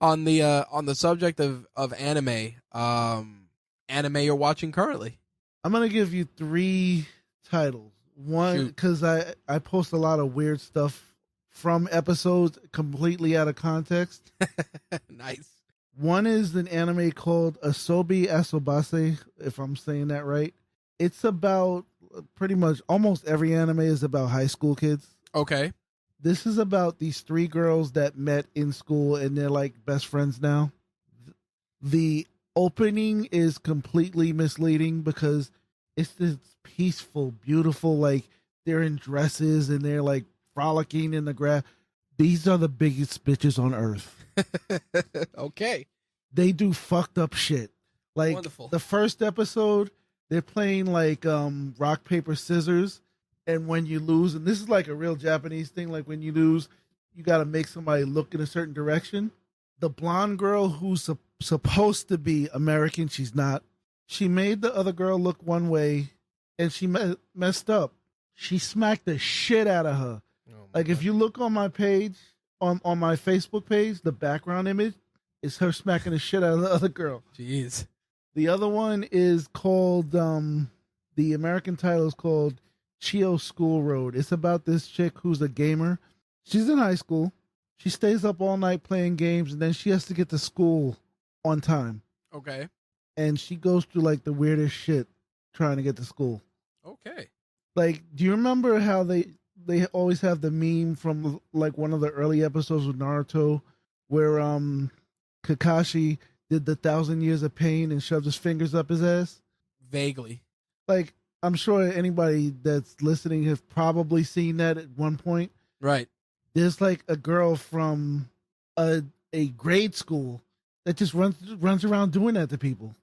On the subject of anime, anime you're watching currently? I'm gonna give you 3 titles. One, because I post a lot of weird stuff from episodes completely out of context. Nice. One is an anime called Asobe Asobase, if I'm saying that right. It's about pretty much almost every anime is about high school kids. Okay. This is about these 3 girls that met in school and they're like best friends now. The opening is completely misleading because it's this peaceful, beautiful, like they're in dresses and they're like frolicking in the grass. These are the biggest bitches on earth. Okay. They do fucked up shit. Like wonderful. The first episode, they're playing like rock, paper, scissors. And when you lose, and this is like a real Japanese thing, like when you lose, you got to make somebody look in a certain direction. The blonde girl who's supposed to be American, she's not. She made the other girl look one way, and she messed up. She smacked the shit out of her. Like, if you look on my page, on my Facebook page, the background image is her smacking the shit out of the other girl. Jeez. The other one is called The American title is called Chio School Road. It's about this chick who's a gamer. She's in high school. She stays up all night playing games, and then she has to get to school on time. Okay. And she goes through like the weirdest shit trying to get to school. Okay. Like, do you remember how they always have the meme from like one of the early episodes of Naruto where Kakashi did the 1,000 years of pain and shoved his fingers up his ass? Vaguely. Like, I'm sure anybody that's listening has probably seen that at one point. Right. There's like a girl from a grade school that just runs around doing that to people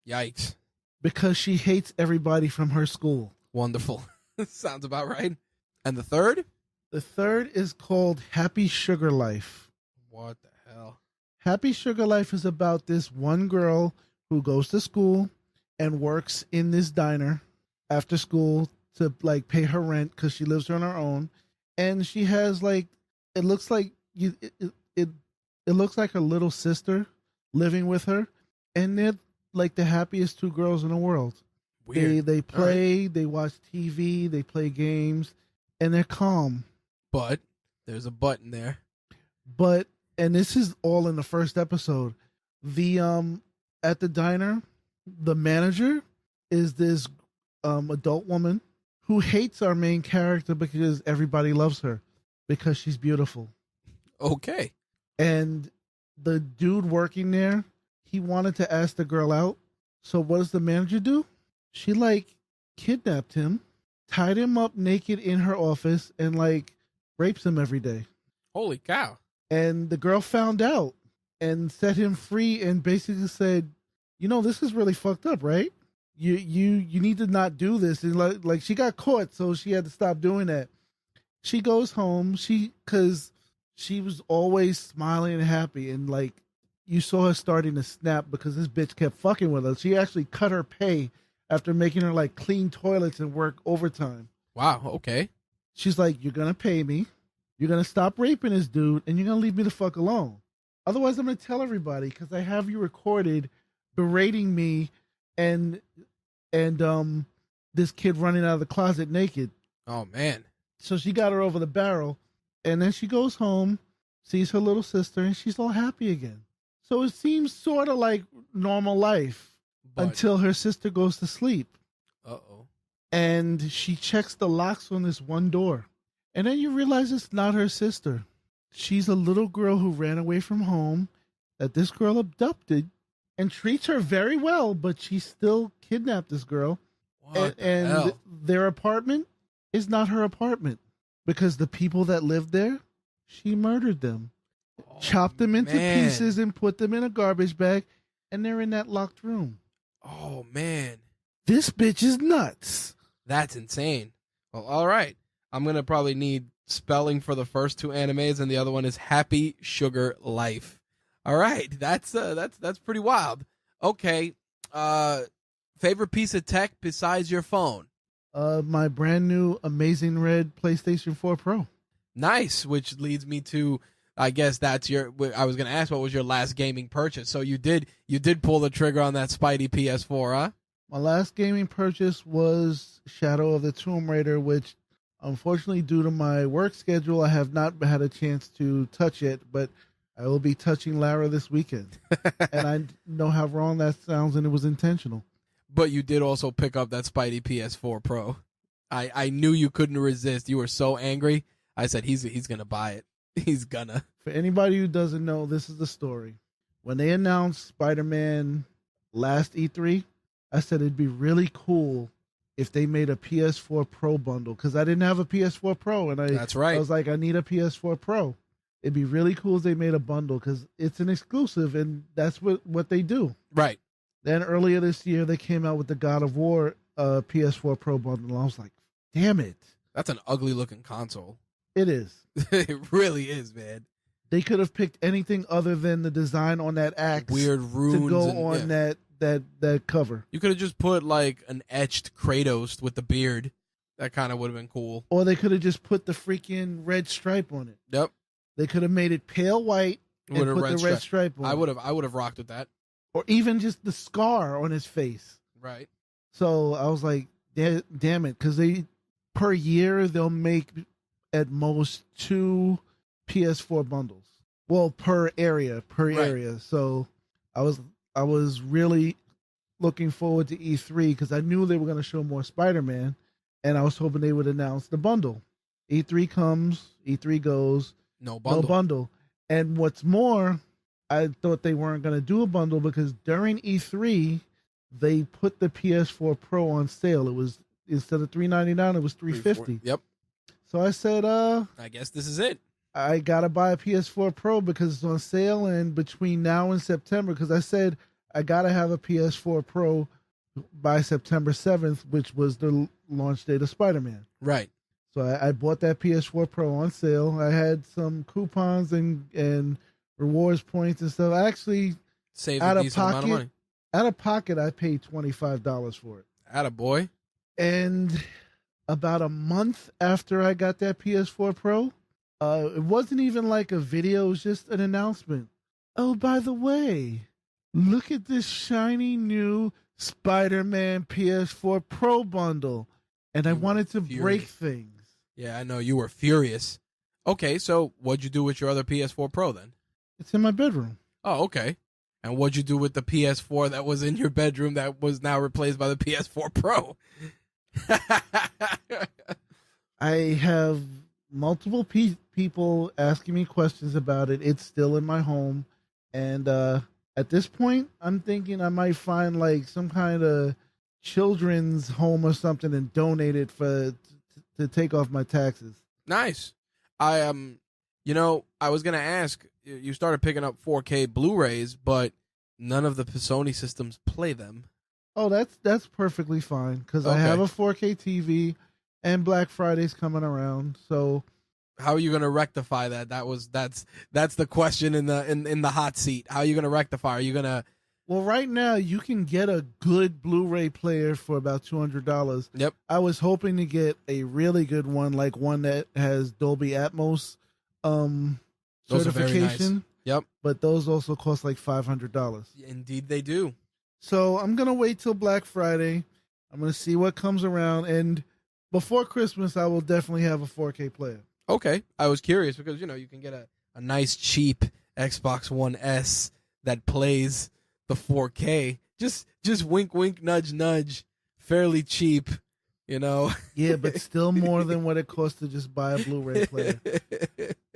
Yikes. because she hates everybody from her school. Wonderful. Sounds about right. And the third? The third is called Happy Sugar Life. What the hell? Happy Sugar Life is about this one girl who goes to school and works in this diner after school to like pay her rent because she lives on her own, and she has like it looks like it looks like her little sister living with her, and they're like the happiest two girls in the world. Weird. They play, right. They watch TV, they play games, and they're calm. But there's a button there. But and this is all in the first episode. The at the diner, the manager is this adult woman who hates our main character because everybody loves her because she's beautiful. Okay. And the dude working there, he wanted to ask the girl out. So what does the manager do? She like kidnapped him, tied him up naked in her office, and like rapes him every day. Holy cow. And the girl found out and set him free and basically said, this is really fucked up, right? You need to not do this. And like she got caught, so she had to stop doing that. She goes home, because she was always smiling and happy, and like you saw her starting to snap because this bitch kept fucking with her. She actually cut her pay after making her like clean toilets and work overtime. Wow, okay. She's like, you're gonna pay me, you're gonna stop raping this dude, and you're gonna leave me the fuck alone. Otherwise, I'm gonna tell everybody because I have you recorded berating me and this kid running out of the closet naked. Oh man. So she got her over the barrel, and then she goes home, sees her little sister, and she's all happy again. So it seems sort of like normal life until her sister goes to sleep. Uh-oh. And she checks the locks on this one door. And then you realize it's not her sister. She's a little girl who ran away from home that this girl abducted and treats her very well, but she still kidnapped this girl. What the hell? Their apartment is not her apartment because the people that lived there, she murdered them, chopped them into pieces and put them in a garbage bag, and they're in that locked room. Oh, man. This bitch is nuts. That's insane. Well, all right. I'm going to probably need spelling for the first two animes, and the other one is Happy Sugar Life. All right. That's pretty wild. Okay. Favorite piece of tech besides your phone? My brand new Amazing Red PlayStation 4 Pro. Nice, which leads me to, I guess that's I was going to ask what was your last gaming purchase. So you did pull the trigger on that Spidey PS4, huh? My last gaming purchase was Shadow of the Tomb Raider, which unfortunately due to my work schedule, I have not had a chance to touch it, but I will be touching Lara this weekend. And I know how wrong that sounds, and it was intentional. But you did also pick up that Spidey PS4 Pro. I knew you couldn't resist. You were so angry. I said, he's going to buy it. He's gonna. For anybody who doesn't know, this is the story. When they announced Spider-Man last E3, I said it'd be really cool if they made a PS4 Pro bundle, because I didn't have a PS4 Pro, and that's right. I was like, I need a PS4 Pro. It'd be really cool if they made a bundle, because it's an exclusive, and that's what they do. Right. Then earlier this year, they came out with the God of War PS4 Pro bundle, and I was like, damn it. That's an ugly-looking console. It is. It really is, man. They could have picked anything other than the design on that axe. Weird runes to go on that cover. You could have just put like an etched Kratos with the beard. That kind of would have been cool. Or they could have just put the freaking red stripe on it. Yep. They could have made it pale white and put the red stripe on it. I would have rocked with that. Or even just the scar on his face. Right. So I was like, damn it, because they per year they'll make at most 2 PS4 bundles. Well, per area. So I was really looking forward to E3 because I knew they were going to show more Spider-Man, and I was hoping they would announce the bundle. E3 comes, E3 goes, No bundle. no bundle. And what's more, I thought they weren't going to do a bundle because during E3 they put the PS4 Pro on sale. It was, instead of $399, it was $350. Yep. So I said, I guess this is it. I gotta buy a PS4 Pro because it's on sale, and between now and September, because I said I gotta have a PS4 Pro by September 7th, which was the launch date of Spider-Man. Right. So I bought that PS4 Pro on sale. I had some coupons and rewards points and stuff. I actually saved a decent amount of money. Out of pocket, I paid $25 for it. Attaboy. And about a month after I got that PS4 Pro, it wasn't even like a video, it was just an announcement. Oh, by the way, look at this shiny new Spider-Man PS4 Pro bundle. And I wanted to break things. Yeah, I know, you were furious. Okay, so what'd you do with your other PS4 Pro then? It's in my bedroom. Oh, okay. And what'd you do with the PS4 that was in your bedroom that was now replaced by the PS4 Pro? I have multiple people asking me questions about it. It's still in my home. And at this point, I'm thinking I might find like some kind of children's home or something and donate it to take off my taxes. Nice. I was gonna ask. You started picking up 4K Blu-rays, but none of the Sony systems play them. Oh, that's perfectly fine because I have a 4K TV, and Black Friday's coming around. So, how are you gonna rectify that? That's the question in the hot seat. How are you gonna rectify? Are you gonna? Well, right now you can get a good Blu-ray player for about $200. Yep. I was hoping to get a really good one, like one that has Dolby Atmos certification. Nice. Yep. But those also cost like $500. Indeed, they do. So I'm gonna wait till Black Friday. I'm gonna see what comes around, and before Christmas, I will definitely have a 4K player. Okay, I was curious because you can get a nice cheap Xbox One S that plays the 4K. Just wink, wink, nudge, nudge. Fairly cheap, Yeah, but still more than what it costs to just buy a Blu-ray player.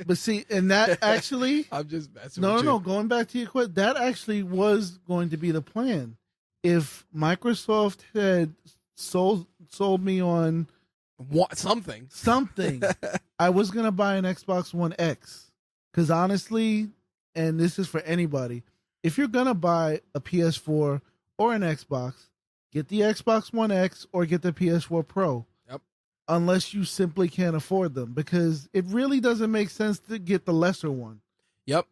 But see, and that actually, I'm just messing with you. No. Going back to your question, that actually was going to be the plan. If Microsoft had sold me on something, I was gonna buy an Xbox One X. Because honestly, and this is for anybody, if you're gonna buy a PS4 or an Xbox, get the Xbox One X or get the PS4 Pro. Yep. Unless you simply can't afford them, because it really doesn't make sense to get the lesser one. Yep.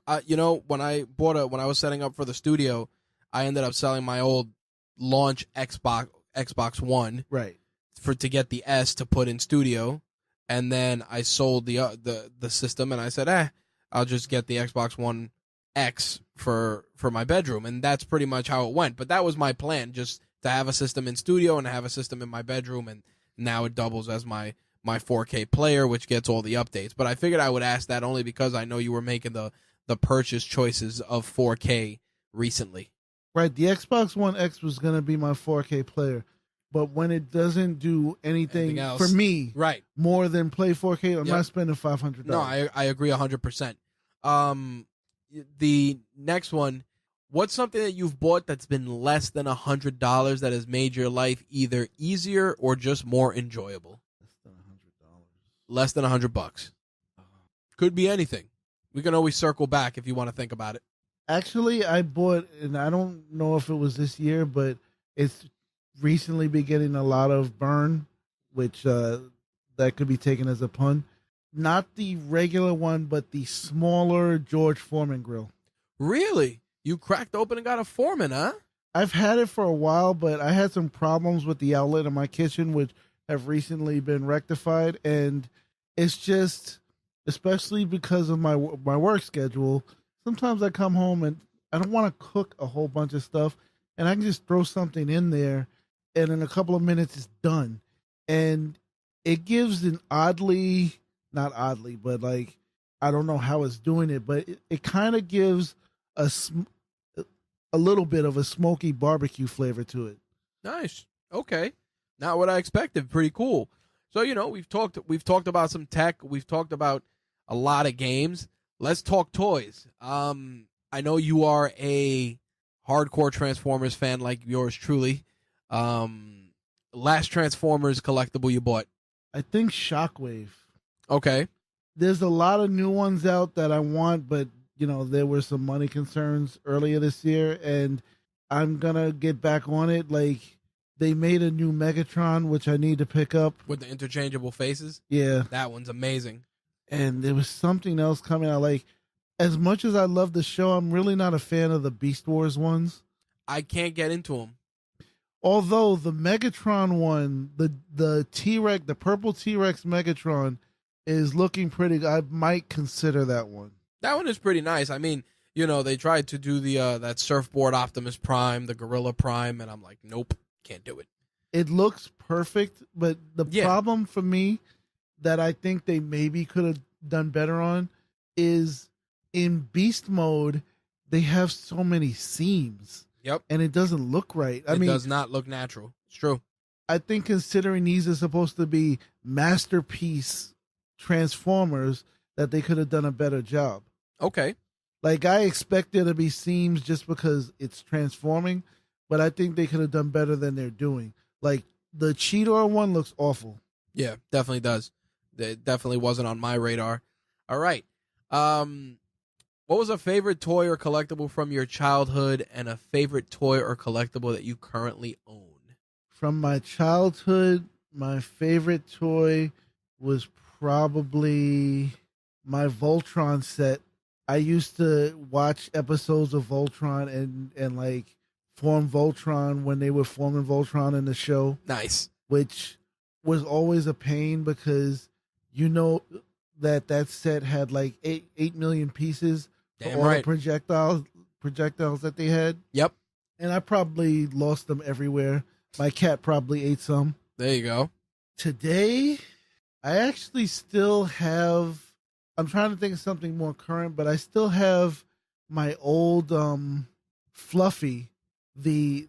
When I was setting up for the studio, I ended up selling my old launch Xbox One, right, to get the S to put in studio, and then I sold the system, and I said, I'll just get the Xbox One X for my bedroom, and that's pretty much how it went. But that was my plan, just to have a system in studio and have a system in my bedroom, and now it doubles as my 4K player, which gets all the updates. But I figured I would ask that only because I know you were making the purchase choices of 4K recently. Right, the Xbox One X was going to be my 4K player, but when it doesn't do anything for me, right, more than play 4K, I'm not spending $500. No, I agree 100%. The next one, what's something that you've bought that's been less than $100 that has made your life either easier or just more enjoyable? Less than $100. Less than $100. Could be anything. We can always circle back if you want to think about it. Actually, I bought, and I don't know if it was this year, but it's recently been getting a lot of burn, which that could be taken as a pun. Not the regular one, but the smaller George Foreman grill. Really? You cracked open and got a Foreman, huh? I've had it for a while, but I had some problems with the outlet in my kitchen, which have recently been rectified. And it's just, especially because of my work schedule, sometimes I come home and I don't want to cook a whole bunch of stuff, and I can just throw something in there and in a couple of minutes it's done. And it gives an oddly, not oddly, but like, I don't know how it's doing it, but it kind of gives a, a little bit of a smoky barbecue flavor to it. Nice. Okay. Not what I expected. Pretty cool. So, we've talked about some tech. We've talked about a lot of games. Let's talk toys. I know you are a hardcore Transformers fan like yours truly. Last Transformers collectible you bought? I think Shockwave. Okay. There's a lot of new ones out that I want, but there were some money concerns earlier this year, and I'm gonna get back on it. Like, they made a new Megatron, which I need to pick up. With the interchangeable faces? Yeah. That one's amazing. And there was something else coming out. Like, as much as I love the show, I'm really not a fan of the Beast Wars ones. I can't get into them. Although the Megatron one, the T-Rex, the purple T-Rex Megatron is looking pretty good. I might consider that one. That one is pretty nice. I mean, they tried to do the that surfboard Optimus Prime, the Gorilla Prime, and I'm like, nope, can't do it. It looks perfect, but the problem for me that I think they maybe could have done better on is in Beast mode, they have so many seams. Yep. And it doesn't look right. It does not look natural. It's true. I think considering these are supposed to be masterpiece Transformers, that they could have done a better job. Okay. Like, I expect there to be seams just because it's transforming, but I think they could have done better than they're doing. Like, the Cheetor one looks awful. Yeah, definitely does. It definitely wasn't on my radar. All right. What was a favorite toy or collectible from your childhood, and a favorite toy or collectible that you currently own? From my childhood, my favorite toy was probably my Voltron set. I used to watch episodes of Voltron and like form Voltron when they were forming Voltron in the show. Nice. Which was always a pain because that set had like 8 million pieces. Damn all right. The projectiles that they had. Yep. And I probably lost them everywhere. My cat probably ate some. There you go. Today, I actually still have, I'm trying to think of something more current, but I still have my old Fluffy, the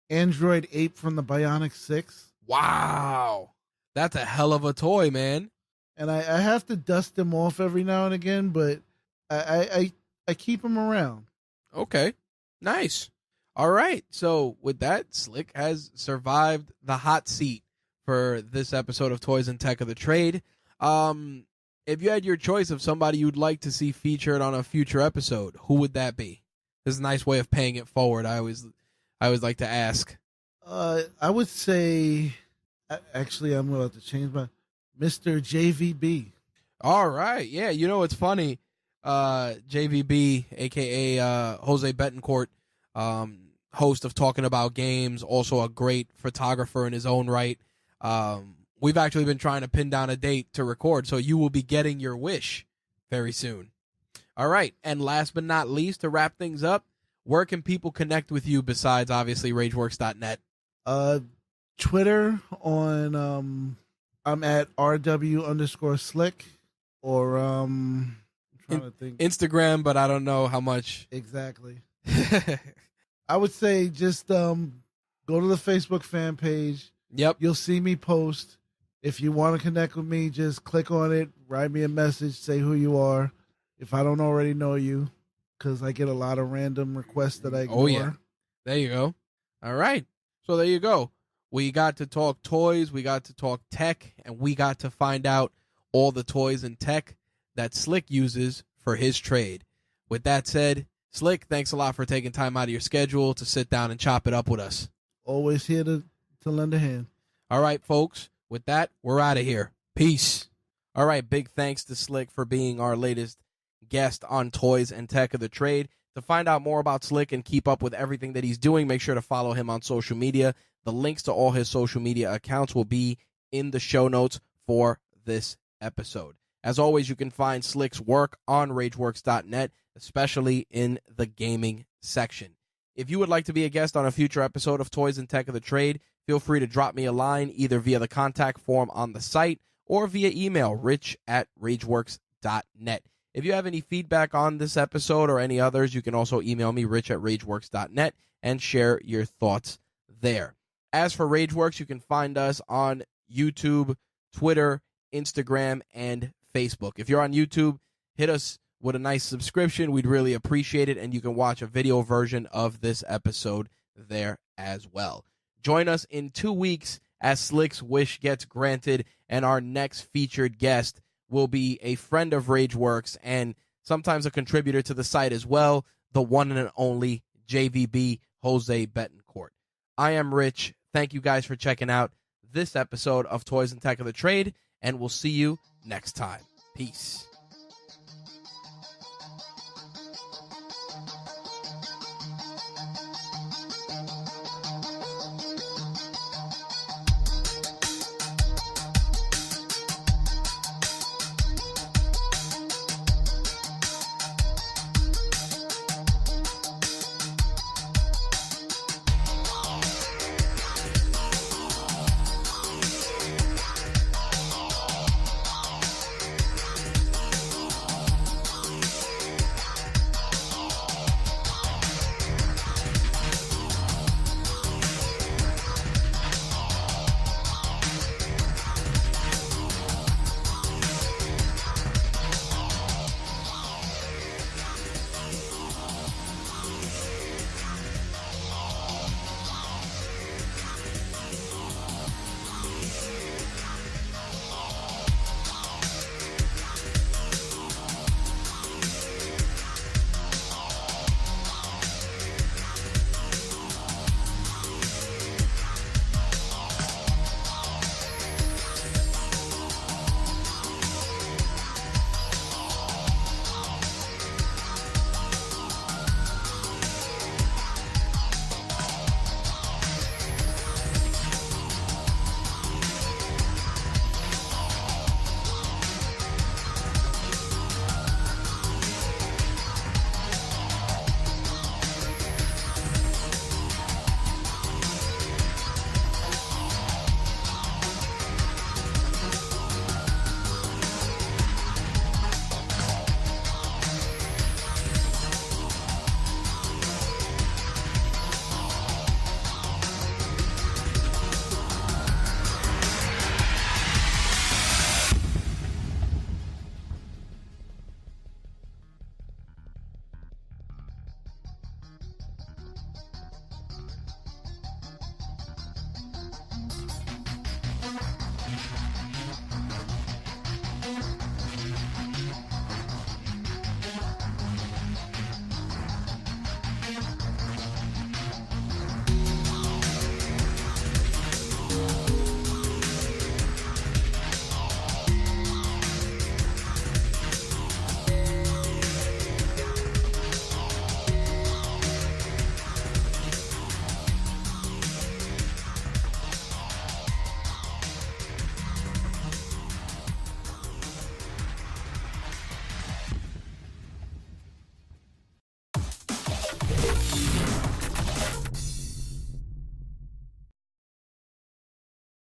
Android ape from the Bionic 6. Wow. That's a hell of a toy, man. And I have to dust him off every now and again, but I keep him around. Okay. Nice. All right. So with that, Slick has survived the hot seat for this episode of Toys and Tech of the Trade. If you had your choice of somebody you'd like to see featured on a future episode, who would that be? This is a nice way of paying it forward. I always like to ask. I would say, actually, I'm about to change my Mr. JVB. All right. Yeah. It's funny. JVB, a.k.a. Jose Betancourt, host of Talking About Games, also a great photographer in his own right. We've actually been trying to pin down a date to record, so you will be getting your wish very soon. All right. And last but not least, to wrap things up, where can people connect with you besides, obviously, RageWorks.net? Twitter on... I'm at RW_Slick, or I'm trying to think. Instagram, but I don't know how much. Exactly. I would say just go to the Facebook fan page. Yep. You'll see me post. If you want to connect with me, just click on it, write me a message, say who you are. If I don't already know you, because I get a lot of random requests that I ignore. Oh, yeah. There you go. All right. So there you go. We got to talk toys, we got to talk tech, and we got to find out all the toys and tech that Slick uses for his trade. With that said, Slick, thanks a lot for taking time out of your schedule to sit down and chop it up with us. Always here to lend a hand. All right, folks. With that, we're out of here. Peace. All right, big thanks to Slick for being our latest guest on Toys and Tech of the Trade. To find out more about Slick and keep up with everything that he's doing, make sure to follow him on social media. The links to all his social media accounts will be in the show notes for this episode. As always, you can find Slick's work on RageWorks.net, especially in the gaming section. If you would like to be a guest on a future episode of Toys and Tech of the Trade, feel free to drop me a line either via the contact form on the site or via email, rich@rageworks.net. If you have any feedback on this episode or any others, you can also email me, rich@rageworks.net, and share your thoughts there. As for Rageworks, you can find us on YouTube, Twitter, Instagram, and Facebook. If you're on YouTube, hit us with a nice subscription. We'd really appreciate it, and you can watch a video version of this episode there as well. Join us in 2 weeks as Slick's wish gets granted, and our next featured guest will be a friend of Rageworks and sometimes a contributor to the site as well, the one and only JVB Jose Betancourt. I am Rich. Thank you guys for checking out this episode of Toys and Tech of the Trade, and we'll see you next time. Peace.